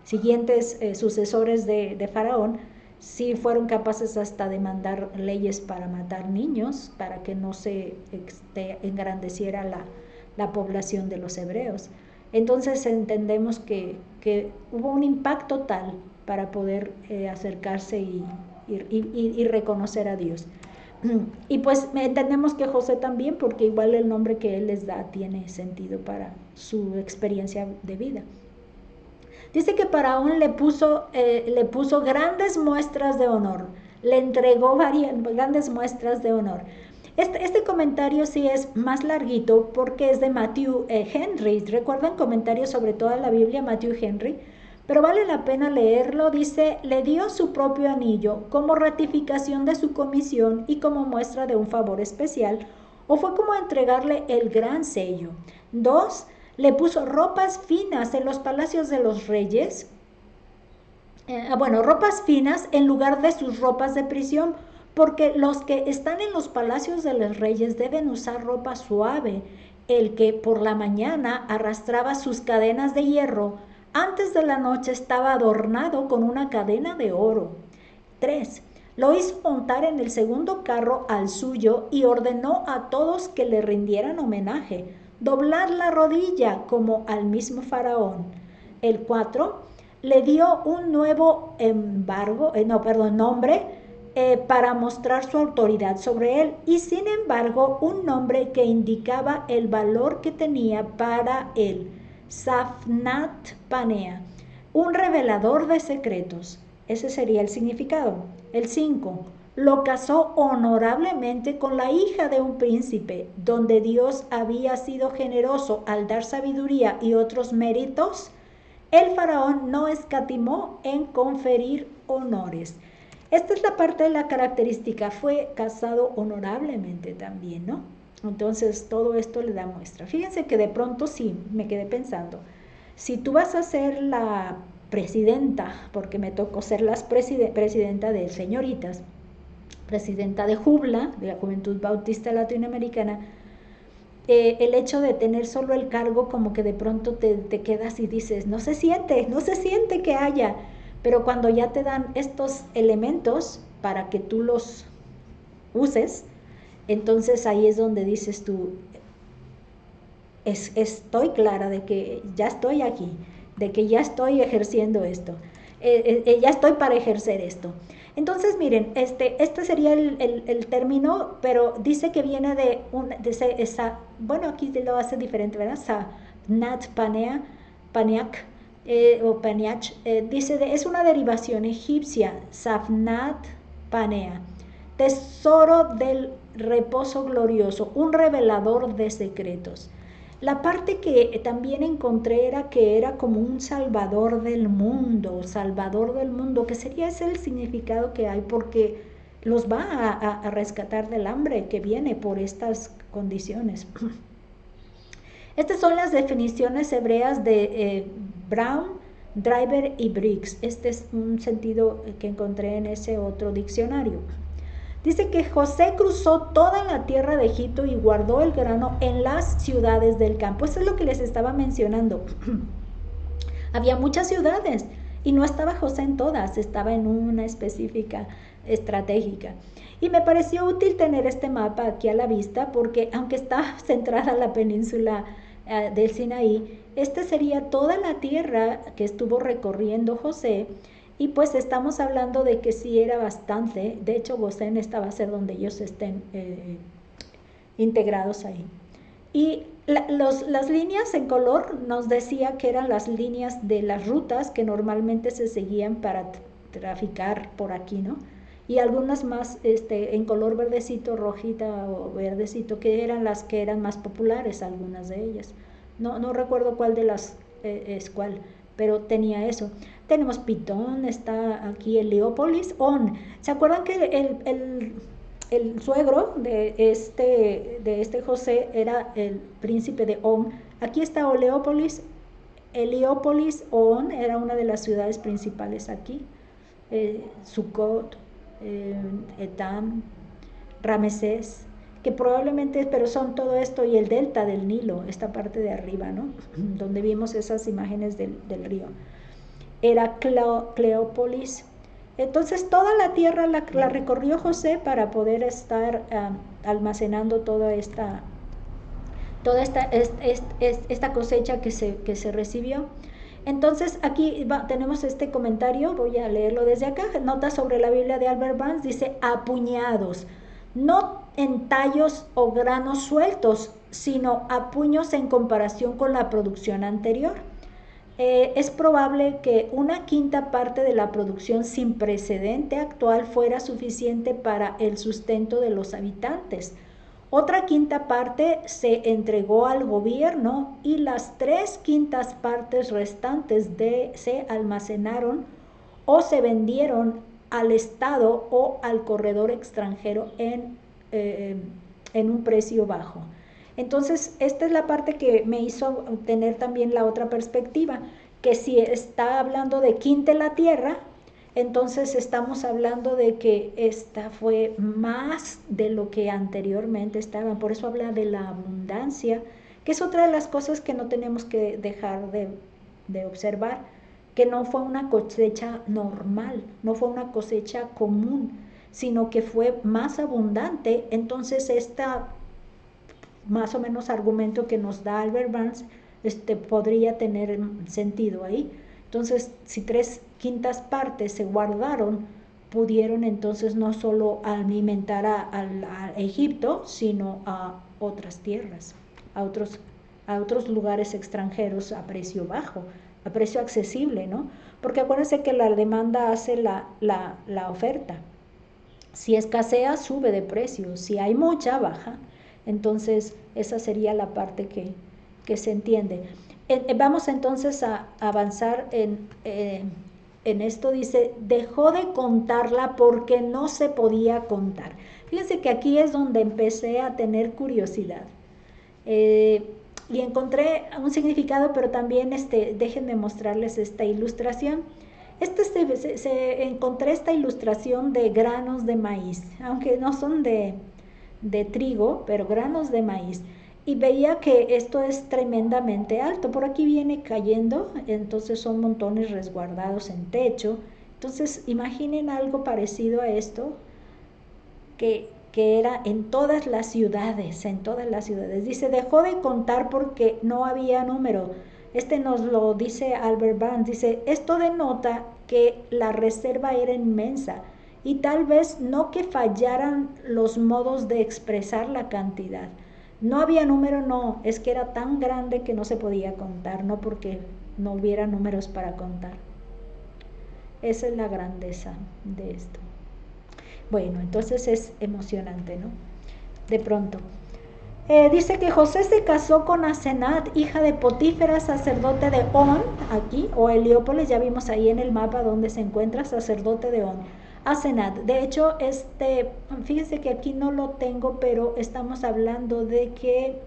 siguientes sucesores de Faraón sí fueron capaces hasta de mandar leyes para matar niños, para que no se engrandeciera la población de los hebreos. Entonces entendemos que hubo un impacto tal para poder acercarse y reconocer a Dios. Y pues entendemos que José también, porque igual el nombre que él les da tiene sentido para su experiencia de vida. Dice que Faraón le puso grandes muestras de honor, le entregó grandes muestras de honor. Este comentario sí es más larguito porque es de Matthew Henry. ¿Recuerdan comentarios sobre toda la Biblia, Matthew Henry? Pero vale la pena leerlo. Dice, le dio su propio anillo como ratificación de su comisión y como muestra de un favor especial, o fue como entregarle el gran sello. 2. Le puso ropas finas en los palacios de los reyes. Ropas finas en lugar de sus ropas de prisión, porque los que están en los palacios de los reyes deben usar ropa suave. El que por la mañana arrastraba sus cadenas de hierro, antes de la noche estaba adornado con una cadena de oro. 3. Lo hizo montar en el segundo carro al suyo y ordenó a todos que le rindieran homenaje, doblar la rodilla como al mismo Faraón. El 4. Le dio un nuevo nombre para mostrar su autoridad sobre él, y sin embargo un nombre que indicaba el valor que tenía para él, Safnat Panea, un revelador de secretos. Ese sería el significado. El 5. Lo casó honorablemente con la hija de un príncipe, donde Dios había sido generoso al dar sabiduría y otros méritos. El faraón no escatimó en conferir honores. Esta es la parte de la característica, fue casado honorablemente también, ¿no? Entonces todo esto le da muestra. Fíjense que de pronto sí, me quedé pensando, si tú vas a ser la presidenta, porque me tocó ser la presidenta de señoritas, presidenta de Jubla, de la Juventud Bautista Latinoamericana, el hecho de tener solo el cargo como que de pronto te quedas y dices, no se siente que haya, pero cuando ya te dan estos elementos para que tú los uses, entonces ahí es donde dices tú, estoy clara de que ya estoy aquí, de que ya estoy ejerciendo esto, ya estoy para ejercer esto. Entonces miren, este sería el término, pero dice que viene de esa, bueno, aquí lo hace diferente, ¿verdad? Safnat Panea, Paneak, o Paniach, dice, es una derivación egipcia, Safnat Panea, tesoro del reposo glorioso, un revelador de secretos. La parte que también encontré era que era como un salvador del mundo, que sería ese el significado que hay, porque los va a rescatar del hambre que viene por estas condiciones. Estas son las definiciones hebreas de Brown, Driver y Briggs. Este es un sentido que encontré en ese otro diccionario. Dice que José cruzó toda la tierra de Egipto y guardó el grano en las ciudades del campo. Eso es lo que les estaba mencionando. Había muchas ciudades y no estaba José en todas, estaba en una específica estratégica. Y me pareció útil tener este mapa aquí a la vista porque aunque está centrada la península del Sinaí, esta sería toda la tierra que estuvo recorriendo José. Y pues estamos hablando de que sí era bastante. De hecho, Gosén esta va a ser donde ellos estén integrados ahí. Y las líneas en color nos decía que eran las líneas de las rutas que normalmente se seguían para traficar por aquí, ¿no? Y algunas más en color verdecito, rojita o verdecito, que eran las que eran más populares, algunas de ellas. No recuerdo cuál de las es cuál, pero tenía eso. Tenemos Pitón, está aquí Heliópolis, On. ¿Se acuerdan que el suegro de este José era el príncipe de On? Aquí está Heliópolis, On, era una de las ciudades principales aquí. Sucot, Etam, Ramesés, que probablemente, pero son todo esto y el delta del Nilo, esta parte de arriba, ¿no? Donde vimos esas imágenes del río. Era Cleópolis. Entonces toda la tierra la recorrió José para poder estar almacenando toda esta cosecha que se recibió. Entonces aquí tenemos este comentario, voy a leerlo desde acá. Nota sobre la Biblia de Albert Barnes, dice apuñados, no en tallos o granos sueltos, sino a puños en comparación con la producción anterior. Es probable que una quinta parte de la producción sin precedente actual fuera suficiente para el sustento de los habitantes. Otra quinta parte se entregó al gobierno y las 3/5 partes restantes se almacenaron o se vendieron al Estado o al corredor extranjero en un precio bajo. Entonces, esta es la parte que me hizo tener también la otra perspectiva, que si está hablando de quinte la tierra, entonces estamos hablando de que esta fue más de lo que anteriormente estaban. Por eso habla de la abundancia, que es otra de las cosas que no tenemos que dejar de observar, que no fue una cosecha normal, no fue una cosecha común, sino que fue más abundante. Entonces esta más o menos argumento que nos da Albert Barnes podría tener sentido ahí. Entonces, si 3/5 partes se guardaron, pudieron entonces no solo alimentar a Egipto, sino a otras tierras, a otros lugares extranjeros a precio bajo, a precio accesible, ¿no? Porque acuérdense que la demanda hace la oferta. Si escasea, sube de precio. Si hay mucha, baja. Entonces, esa sería la parte que se entiende. Vamos entonces a avanzar en esto. Dice, dejó de contarla porque no se podía contar. Fíjense que aquí es donde empecé a tener curiosidad. Y encontré un significado, pero también déjenme mostrarles esta ilustración. Encontré esta ilustración de granos de maíz, aunque no son de trigo, pero granos de maíz. Y veía que esto es tremendamente alto. Por aquí viene cayendo, entonces son montones resguardados en techo. Entonces imaginen algo parecido a esto, que era en todas las ciudades, Dice, dejó de contar porque no había número. Nos lo dice Albert Barnes, dice, esto denota que la reserva era inmensa y tal vez no que fallaran los modos de expresar la cantidad. No había número, no, es que era tan grande que no se podía contar, no porque no hubiera números para contar. Esa es la grandeza de esto. Bueno, entonces es emocionante, ¿no? De pronto. Dice que José se casó con Asenat, hija de Potífera, sacerdote de On, aquí, o Heliópolis, ya vimos ahí en el mapa donde se encuentra, sacerdote de On. Asenat, de hecho, fíjense que aquí no lo tengo, pero estamos hablando de que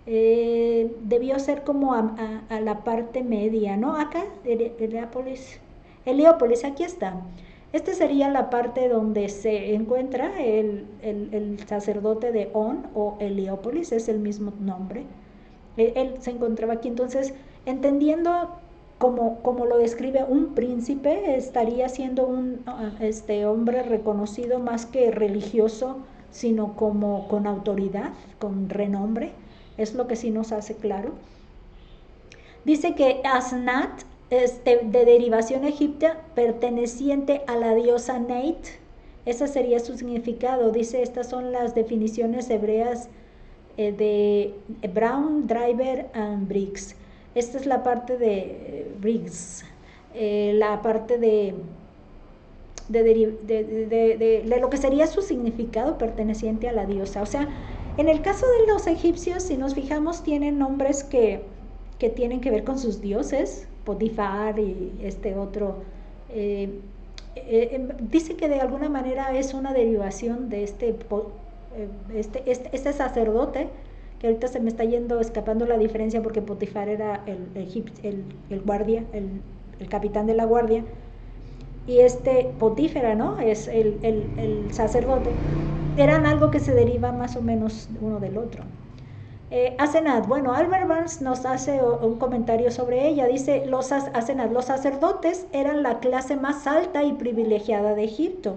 debió ser como a la parte media, ¿no? Acá, Heliópolis, aquí está. Esta sería la parte donde se encuentra el sacerdote de On o Heliópolis, es el mismo nombre. Él se encontraba aquí, entonces, entendiendo como lo describe un príncipe, estaría siendo un hombre reconocido más que religioso, sino como con autoridad, con renombre. Es lo que sí nos hace claro. Dice que Asnat, de derivación egipcia, perteneciente a la diosa Neit. Ese sería su significado. Dice, estas son las definiciones hebreas de Brown, Driver and Briggs. Esta es la parte de Briggs, la parte de lo que sería su significado este a la diosa. O sea, en el caso de los egipcios, si nos fijamos, tienen nombres que tienen que ver con sus dioses, Potifar y este otro. Dice que de alguna manera es una derivación de este sacerdote, que ahorita se me está escapando la diferencia porque Potifar era el guardia, el capitán de la guardia, y Potífera, ¿no? Es el sacerdote. Eran algo que se deriva más o menos uno del otro. Asenat, bueno, Albert Barnes nos hace un comentario sobre ella. Dice, los sacerdotes eran la clase más alta y privilegiada de Egipto.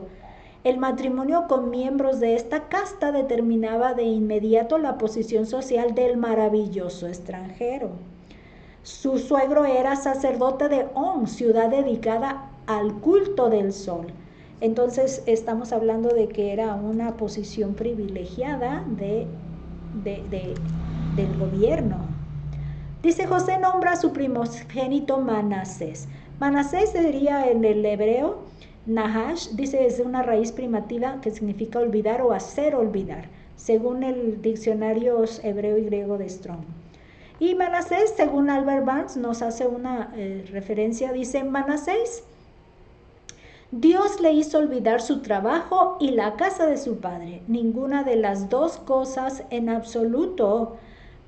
El matrimonio con miembros de esta casta determinaba de inmediato la posición social del maravilloso extranjero. Su suegro era sacerdote de On, ciudad dedicada al culto del sol. Entonces estamos hablando de que era una posición privilegiada del gobierno. Dice, José nombra a su primogénito Manasés. Manasés sería en el hebreo Nahash, dice, es una raíz primativa que significa olvidar o hacer olvidar, según el diccionario hebreo y griego de Strong. Y Manasés, según Albert Barnes, nos hace una referencia, dice, Manasés, Dios le hizo olvidar su trabajo y la casa de su padre. Ninguna de las dos cosas en absoluto.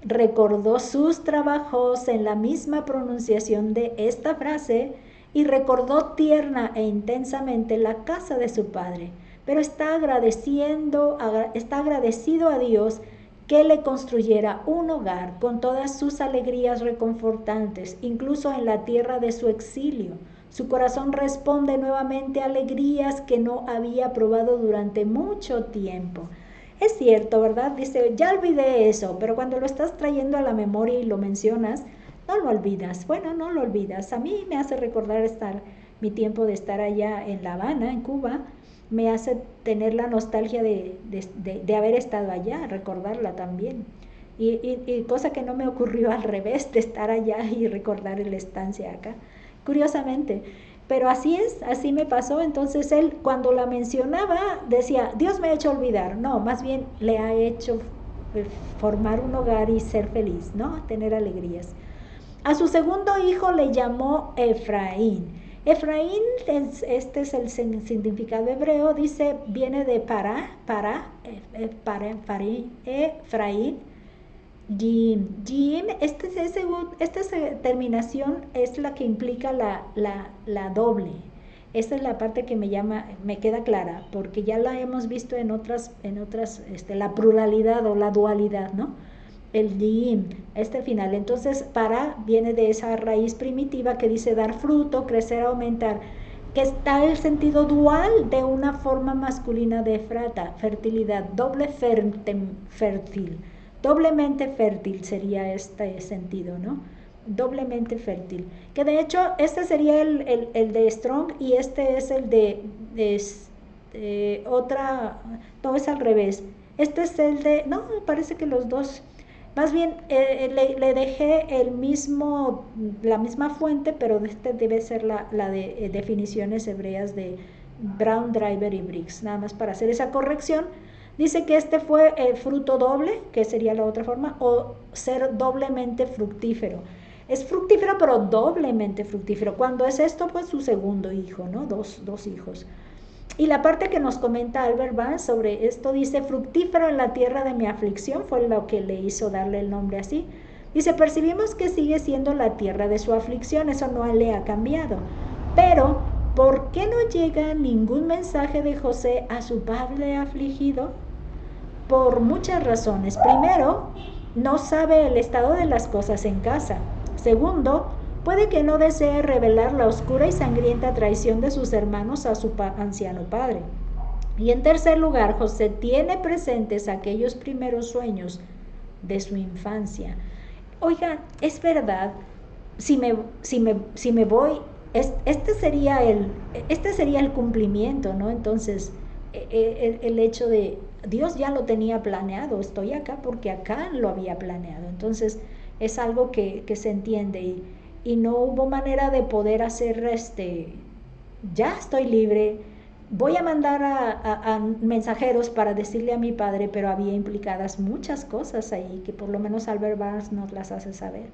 Recordó sus trabajos en la misma pronunciación de esta frase y recordó tierna e intensamente la casa de su padre, pero está agradecido a Dios que le construyera un hogar con todas sus alegrías reconfortantes, incluso en la tierra de su exilio. Su corazón responde nuevamente a alegrías que no había probado durante mucho tiempo. Es cierto, ¿verdad? Dice, ya olvidé eso, pero cuando lo estás trayendo a la memoria y lo mencionas, no lo olvidas. Bueno, no lo olvidas. A mí me hace recordar mi tiempo de estar allá en La Habana, en Cuba. Me hace tener la nostalgia de haber estado allá, recordarla también. Y cosa que no me ocurrió al revés, de estar allá y recordar la estancia acá. Curiosamente. Pero así es, así me pasó. Entonces él, cuando la mencionaba, decía, Dios me ha hecho olvidar. No, más bien le ha hecho formar un hogar y ser feliz, ¿no? Tener alegrías. A su segundo hijo le llamó Efraín. Efraín, este es el significado hebreo, dice, viene de Efraín. Jim, esta terminación es la que implica la doble. Esta es la parte que me queda clara, porque ya la hemos visto en otras la pluralidad o la dualidad, ¿no? El Jim, final. Entonces, viene de esa raíz primitiva que dice dar fruto, crecer, aumentar, que está el sentido dual de una forma masculina de Efrata, fertilidad, doble fértil. Doblemente fértil sería este sentido, ¿no? Doblemente fértil. Que de hecho, este sería el de Strong y este es el de otra, no, es al revés. Este es el de, no, parece que los dos, más bien le dejé la misma fuente, pero este debe ser la de definiciones hebreas de Brown, Driver y Briggs, nada más para hacer esa corrección. Dice que este fue el fruto doble, que sería la otra forma, o ser doblemente fructífero. Es fructífero, pero doblemente fructífero. Cuando es esto, pues su segundo hijo, ¿no? Dos hijos. Y la parte que nos comenta Albert Barnes sobre esto dice, fructífero en la tierra de mi aflicción, fue lo que le hizo darle el nombre así. Dice, percibimos que sigue siendo la tierra de su aflicción, eso no le ha cambiado. Pero ¿por qué no llega ningún mensaje de José a su padre afligido? Por muchas razones. Primero, no sabe el estado de las cosas en casa. Segundo, puede que no desee revelar la oscura y sangrienta traición de sus hermanos a su anciano padre. Y en tercer lugar, José tiene presentes aquellos primeros sueños de su infancia. Oigan, es verdad, si me voy, este sería el cumplimiento, ¿no? Entonces, el hecho de Dios ya lo tenía planeado, estoy acá porque acá lo había planeado. Entonces, es algo que se entiende y no hubo manera de poder hacer ya estoy libre, voy a mandar a mensajeros para decirle a mi padre, pero había implicadas muchas cosas ahí que por lo menos Albert Barnes nos las hace saber.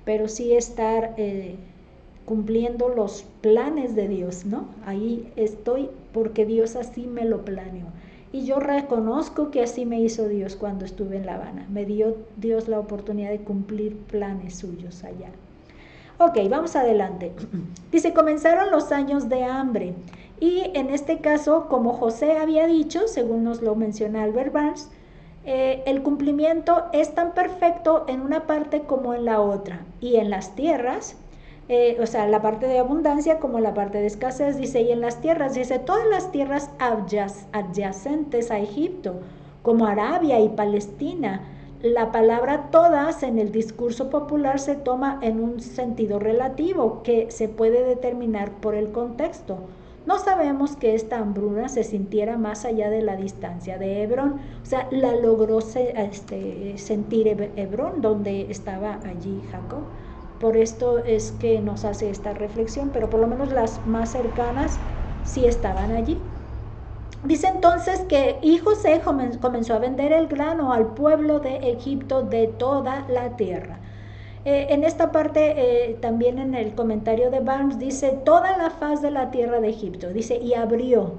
Pero sí estar cumpliendo los planes de Dios, ¿no? Ahí estoy porque Dios así me lo planeó. Y yo reconozco que así me hizo Dios cuando estuve en La Habana. Me dio Dios la oportunidad de cumplir planes suyos allá. Ok, vamos adelante. Dice, comenzaron los años de hambre. Y en este caso, como José había dicho, según nos lo menciona Albert Barnes, el cumplimiento es tan perfecto en una parte como en la otra. Y en las tierras, o sea, la parte de abundancia como la parte de escasez, dice, y en las tierras, dice, todas las tierras adyacentes a Egipto, como Arabia y Palestina. La palabra todas en el discurso popular se toma en un sentido relativo que se puede determinar por el contexto. No sabemos que esta hambruna se sintiera más allá de la distancia de Hebrón, o sea, la logró sentir Hebrón, donde estaba allí Jacob. Por esto es que nos hace esta reflexión, pero por lo menos las más cercanas sí estaban allí. Dice entonces que José comenzó a vender el grano al pueblo de Egipto de toda la tierra. En esta parte, también en el comentario de Barnes, dice toda la faz de la tierra de Egipto. Dice, y abrió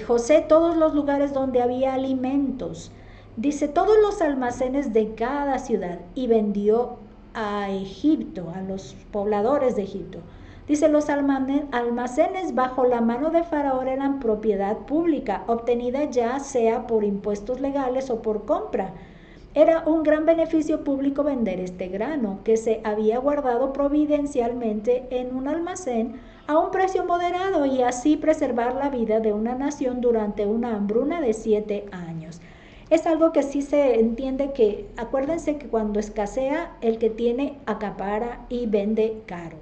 José todos los lugares donde había alimentos. Dice, todos los almacenes de cada ciudad, y vendió a Egipto, a los pobladores de Egipto. Dice, los almacenes bajo la mano de Faraón eran propiedad pública, obtenida ya sea por impuestos legales o por compra. Era un gran beneficio público vender este grano, que se había guardado providencialmente en un almacén a un precio moderado y así preservar la vida de una nación durante una hambruna de 7 años. Es algo que sí se entiende que, acuérdense que cuando escasea, el que tiene acapara y vende caro.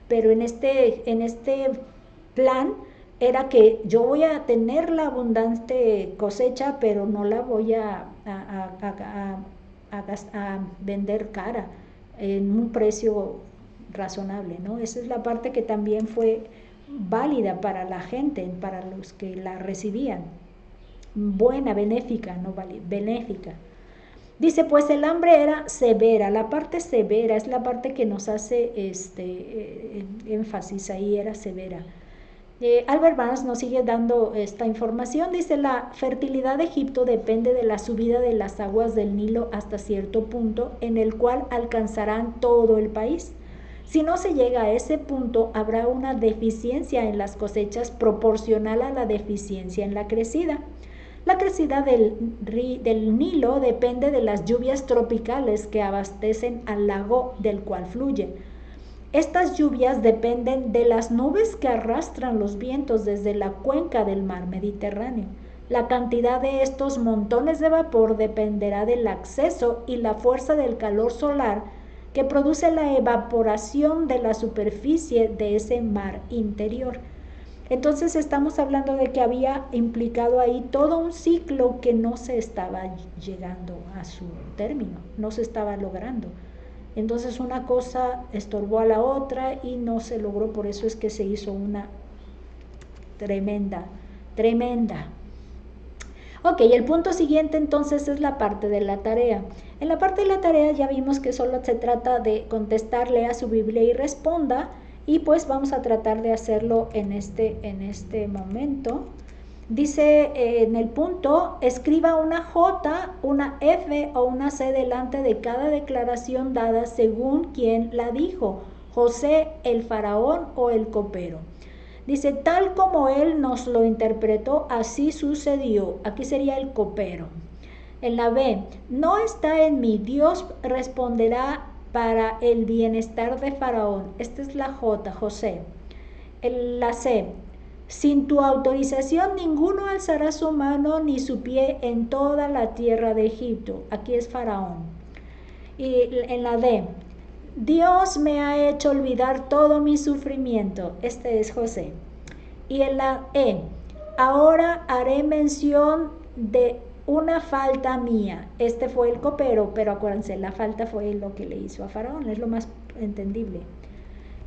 Pero en este plan era que yo voy a tener la abundante cosecha, pero no la voy a vender cara en un precio razonable, ¿no? Esa es la parte que también fue válida para la gente, para los que la recibían. Buena, benéfica, no válida, benéfica. Dice, pues el hambre era severa. La parte severa es la parte que nos hace énfasis ahí, era severa. Albert Barnes nos sigue dando esta información. Dice, la fertilidad de Egipto depende de la subida de las aguas del Nilo hasta cierto punto, en el cual alcanzarán todo el país. Si no se llega a ese punto, habrá una deficiencia en las cosechas proporcional a la deficiencia en la crecida. La crecida del Nilo depende de las lluvias tropicales que abastecen al lago del cual fluye. Estas lluvias dependen de las nubes que arrastran los vientos desde la cuenca del mar Mediterráneo. La cantidad de estos montones de vapor dependerá del acceso y la fuerza del calor solar que produce la evaporación de la superficie de ese mar interior. Entonces estamos hablando de que había implicado ahí todo un ciclo que no se estaba llegando a su término, no se estaba logrando. Entonces una cosa estorbó a la otra y no se logró, por eso es que se hizo una tremenda. Ok, el punto siguiente entonces es la parte de la tarea. En la parte de la tarea ya vimos que solo se trata de contestarle a su Biblia y responda, y pues vamos a tratar de hacerlo en este momento. Dice en el punto, escriba una J, una F o una C delante de cada declaración dada según quien la dijo, José, el faraón o el copero. Dice, tal como él nos lo interpretó, así sucedió. Aquí sería el copero. En la B, no está en mí, Dios responderá para el bienestar de Faraón. Esta es la J, José. La C, sin tu autorización ninguno alzará su mano ni su pie en toda la tierra de Egipto. Aquí es Faraón. Y en la D, Dios me ha hecho olvidar todo mi sufrimiento. Este es José. Y en la E, ahora haré mención de una falta mía. Este fue el copero, pero acuérdense, la falta fue lo que le hizo a Faraón, es lo más entendible.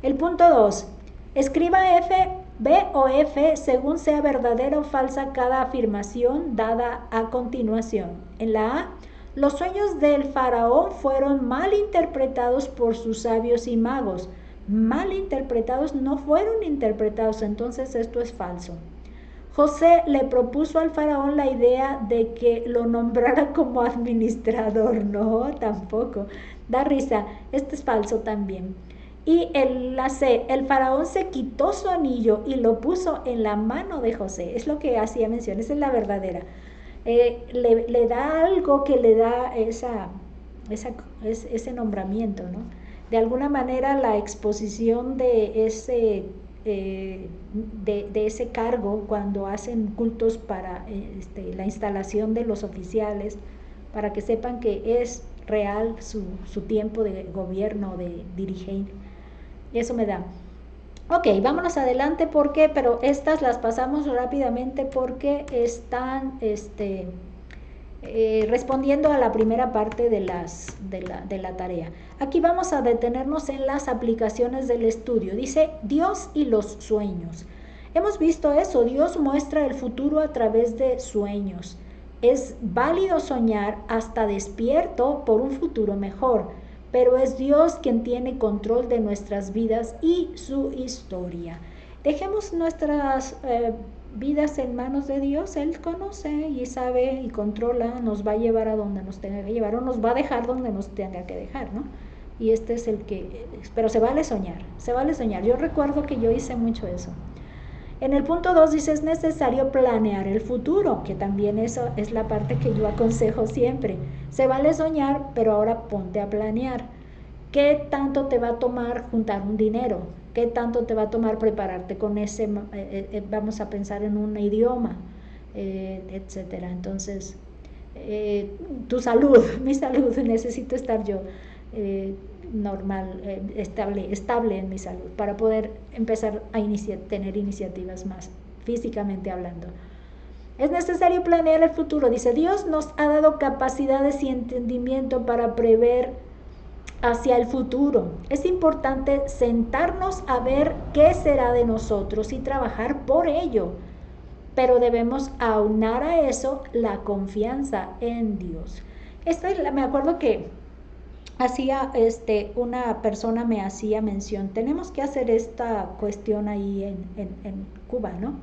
El punto 2, escriba F, B o F según sea verdadera o falsa cada afirmación dada a continuación. En la A, los sueños del faraón fueron mal interpretados por sus sabios y magos. Mal interpretados, no fueron interpretados, entonces esto es falso. José le propuso al faraón la idea de que lo nombrara como administrador. No, tampoco. Da risa, esto es falso también. Y la C, el faraón se quitó su anillo y lo puso en la mano de José. Es lo que hacía mención, esa es la verdadera. Le da algo que le da ese nombramiento, ¿no? De alguna manera la exposición de ese cargo cuando hacen cultos para la instalación de los oficiales, para que sepan que es real su tiempo de gobierno, de dirigir. Eso me da. Ok, vámonos adelante pero estas las pasamos rápidamente porque están respondiendo a la primera parte de la tarea. Aquí vamos a detenernos en las aplicaciones del estudio. Dice Dios y los sueños. Hemos visto eso, Dios muestra el futuro a través de sueños. Es válido soñar hasta despierto por un futuro mejor, pero es Dios quien tiene control de nuestras vidas y su historia. Dejemos nuestras vidas en manos de Dios. Él conoce y sabe y controla, nos va a llevar a donde nos tenga que llevar o nos va a dejar donde nos tenga que dejar, ¿no? Y este es el que, pero se vale soñar. Yo recuerdo que yo hice mucho eso. En el punto 2 dice, es necesario planear el futuro, que también eso es la parte que yo aconsejo siempre. Se vale soñar, pero ahora ponte a planear. ¿Qué tanto te va a tomar juntar un dinero? ¿Qué tanto te va a tomar prepararte con ese, vamos a pensar en un idioma, etcétera? Entonces, tu salud, mi salud, necesito estar yo normal, estable en mi salud para poder empezar a tener iniciativas más físicamente hablando. Es necesario planear el futuro. Dice, Dios nos ha dado capacidades y entendimiento para prever hacia el futuro. Es importante sentarnos a ver qué será de nosotros y trabajar por ello, pero debemos aunar a eso la confianza en Dios. Me acuerdo que una persona me hacía mención, tenemos que hacer esta cuestión ahí en Cuba, ¿no?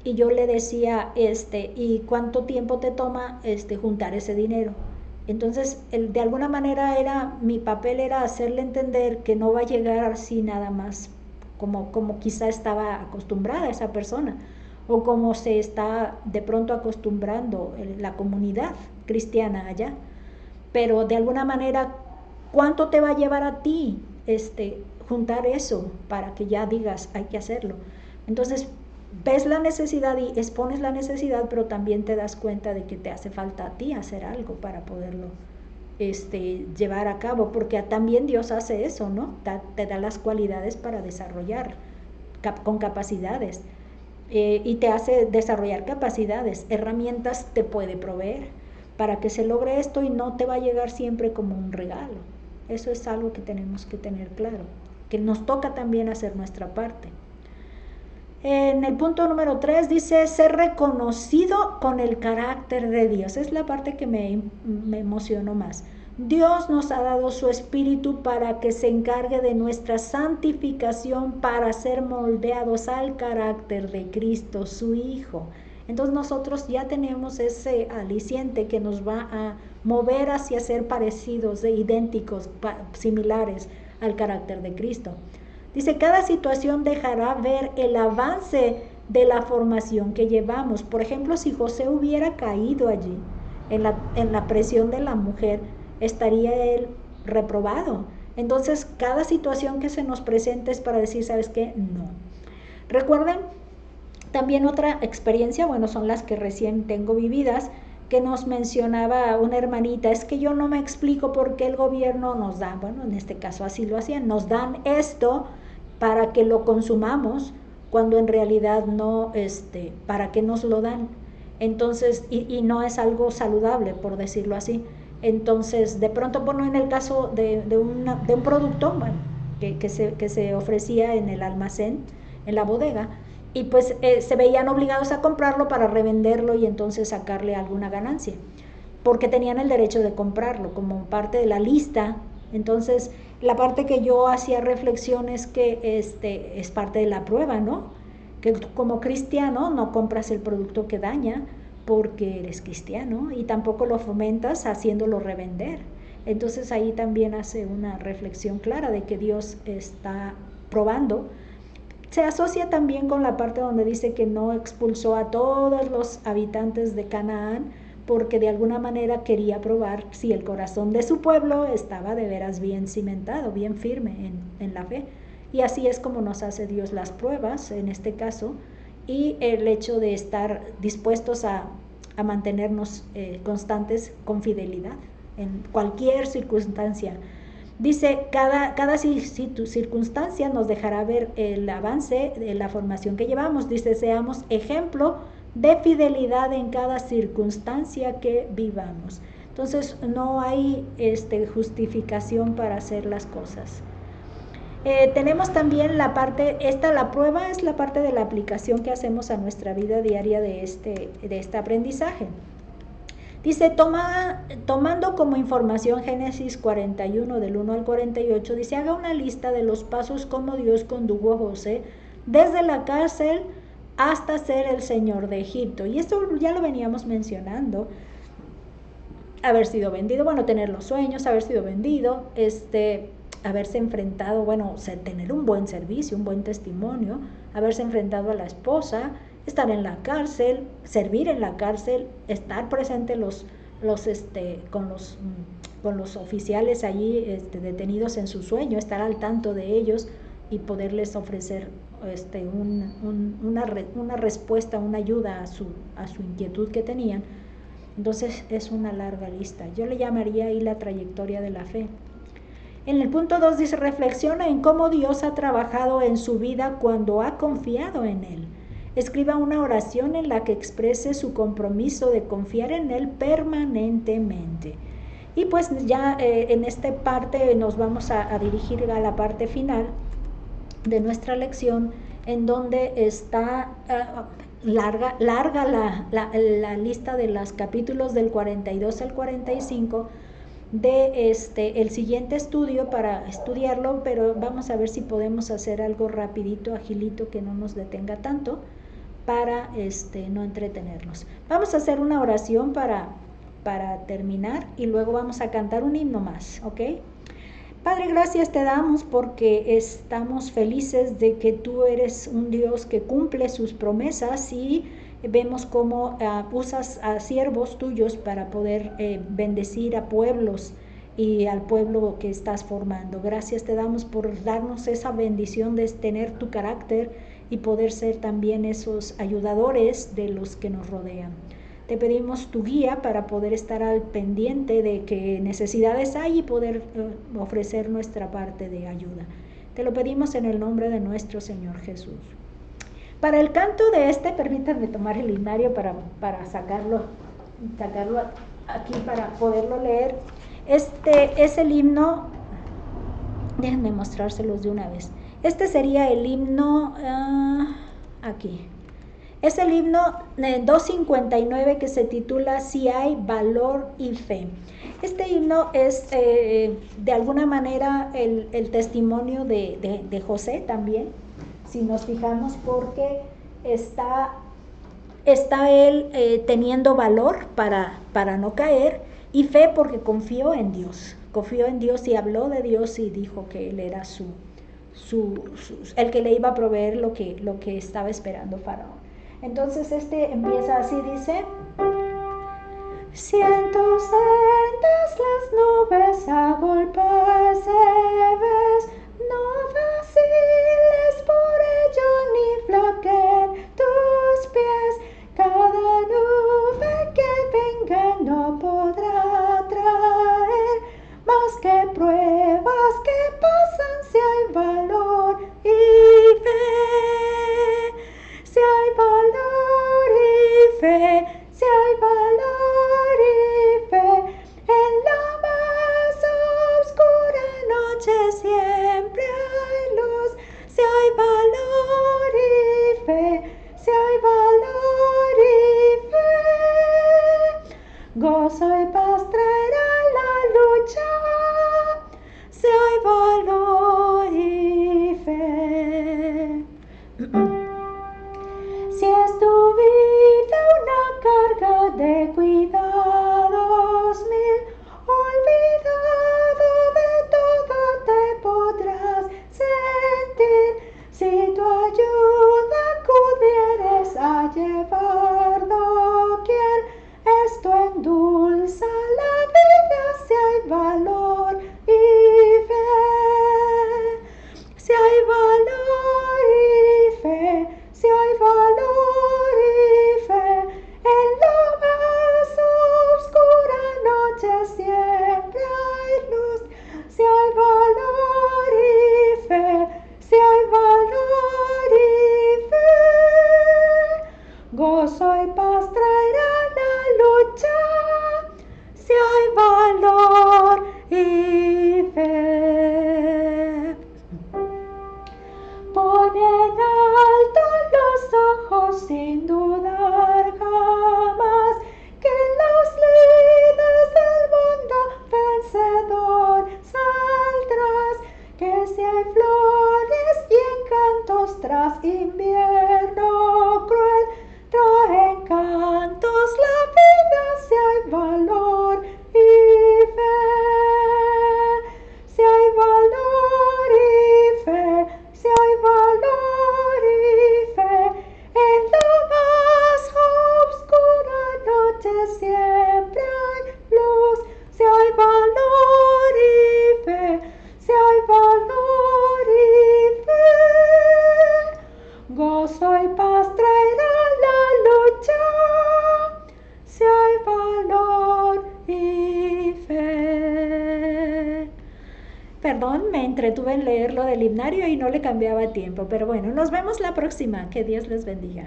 Y yo le decía, ¿y cuánto tiempo te toma juntar ese dinero? Entonces, de alguna manera mi papel era hacerle entender que no va a llegar así nada más, como quizá estaba acostumbrada esa persona, o como se está de pronto acostumbrando la comunidad cristiana allá. Pero de alguna manera, ¿cuánto te va a llevar a ti juntar eso para que ya digas, hay que hacerlo? Entonces, ves la necesidad y expones la necesidad, pero también te das cuenta de que te hace falta a ti hacer algo para poderlo llevar a cabo, porque también Dios hace eso, ¿no? Te da las cualidades para desarrollar con capacidades y te hace desarrollar capacidades, herramientas te puede proveer para que se logre esto y no te va a llegar siempre como un regalo. Eso es algo que tenemos que tener claro, que nos toca también hacer nuestra parte. En el punto número 3 dice, ser reconocido con el carácter de Dios. Es la parte que me emocionó más. Dios nos ha dado su espíritu para que se encargue de nuestra santificación para ser moldeados al carácter de Cristo, su Hijo. Entonces nosotros ya tenemos ese aliciente que nos va a mover hacia ser parecidos, idénticos, similares al carácter de Cristo. Dice, cada situación dejará ver el avance de la formación que llevamos. Por ejemplo, si José hubiera caído allí en la presión de la mujer, estaría él reprobado. Entonces, cada situación que se nos presenta es para decir, ¿sabes qué? No. Recuerden, también otra experiencia, bueno, son las que recién tengo vividas, que nos mencionaba una hermanita, es que yo no me explico por qué el gobierno nos da, bueno, en este caso así lo hacían, nos dan esto para que lo consumamos, cuando en realidad no, ¿para qué nos lo dan? Entonces, y no es algo saludable, por decirlo así. Entonces, de pronto, bueno, en el caso de un producto, bueno, que se ofrecía en el almacén, en la bodega, y pues se veían obligados a comprarlo para revenderlo y entonces sacarle alguna ganancia, porque tenían el derecho de comprarlo como parte de la lista. Entonces, la parte que yo hacía reflexión es que es parte de la prueba, ¿no? Que como cristiano no compras el producto que daña porque eres cristiano, y tampoco lo fomentas haciéndolo revender. Entonces ahí también hace una reflexión clara de que Dios está probando. Se asocia también con la parte donde dice que no expulsó a todos los habitantes de Canaán, porque de alguna manera quería probar si el corazón de su pueblo estaba de veras bien cimentado, bien firme en la fe. Y así es como nos hace Dios las pruebas, en este caso, y el hecho de estar dispuestos a mantenernos constantes con fidelidad en cualquier circunstancia. Dice, cada circunstancia nos dejará ver el avance de la formación que llevamos. Dice, seamos ejemplo de fidelidad en cada circunstancia que vivamos. Entonces, no hay justificación para hacer las cosas. Tenemos también la parte, la prueba es la parte de la aplicación que hacemos a nuestra vida diaria de este aprendizaje. Dice, tomando como información Génesis 41 del 1 al 48, dice, haga una lista de los pasos como Dios condujo a José desde la cárcel hasta ser el señor de Egipto. Y esto ya lo veníamos mencionando, haber sido vendido, bueno, tener los sueños, haber sido vendido, haberse enfrentado, bueno, tener un buen servicio, un buen testimonio, haberse enfrentado a la esposa, estar en la cárcel, servir en la cárcel, estar presente con los oficiales allí detenidos en su sueño, estar al tanto de ellos y poderles ofrecer una respuesta, una ayuda a su inquietud que tenían. Entonces es una larga lista. Yo le llamaría ahí la trayectoria de la fe. En el punto 2 dice, reflexiona en cómo Dios ha trabajado en su vida cuando ha confiado en Él. Escriba una oración en la que exprese su compromiso de confiar en Él permanentemente. Y pues ya en esta parte nos vamos a dirigir a la parte final de nuestra lección, en donde está larga la lista de los capítulos del 42 al 45 de el siguiente estudio para estudiarlo, pero vamos a ver si podemos hacer algo rapidito, agilito, que no nos detenga tanto, para no entretenernos. Vamos a hacer una oración para terminar y luego vamos a cantar un himno más, ¿ok? Padre, gracias te damos porque estamos felices de que tú eres un Dios que cumple sus promesas, y vemos cómo usas a siervos tuyos para poder bendecir a pueblos y al pueblo que estás formando. Gracias te damos por darnos esa bendición de tener tu carácter y poder ser también esos ayudadores de los que nos rodean. Te pedimos tu guía para poder estar al pendiente de qué necesidades hay y poder ofrecer nuestra parte de ayuda. Te lo pedimos en el nombre de nuestro Señor Jesús. Para el canto de permítanme tomar el himnario para sacarlo aquí para poderlo leer. Es el himno, déjenme mostrárselos de una vez. Sería el himno, aquí. Es el himno 259 que se titula Si hay valor y fe. Este himno es de alguna manera el testimonio de José también, si nos fijamos, porque está él teniendo valor para no caer, y fe porque confió en Dios y habló de Dios y dijo que Él era su el que le iba a proveer lo que estaba esperando Faraón. Entonces empieza así, dice: siento sendas las nubes agolparse, ves, no vaciles por ello ni flaqueen tus pies. Cada nube que venga no podrá traer más que pruebas que pasan si hay valor y fe. Si hay valor y fe, si hay valor y fe, en la más oscura noche siempre hay luz. Si hay valor y fe, si hay valor y fe, gozo y paz traerá la lucha. Si hay valor y fe. Si es tu vida una carga de cuidados mil, olvidado de todo te podrás sentir. Si tu ayuda acudieres a llevar doquier, esto endulza la vida. Si hay valor y fe, si hay valor y fe, si hay valor y fe, en la más oscura noche siempre hay luz. Si hay valor y fe, si hay valor y fe, gozo y paz traerá la lucha. Si hay valor y fe. Pon en alto los ojos sin dudar jamás que los líderes del mundo vencedor saldrás. Que si hay flores y encantos tras invierno cruel, traen cantos la vida. Si hay valor y fe, si hay valor y fe, si hay valor y fe, en la más oscura noche siempre hay luz. Si hay valor y fe, si hay valor y fe, gozo y paz traerá la lucha. Si hay valor y fe. Perdón, me entretuve en leer lo del himnario y no le cambiaba tiempo, pero bueno, nos vemos la próxima. Que Dios les bendiga.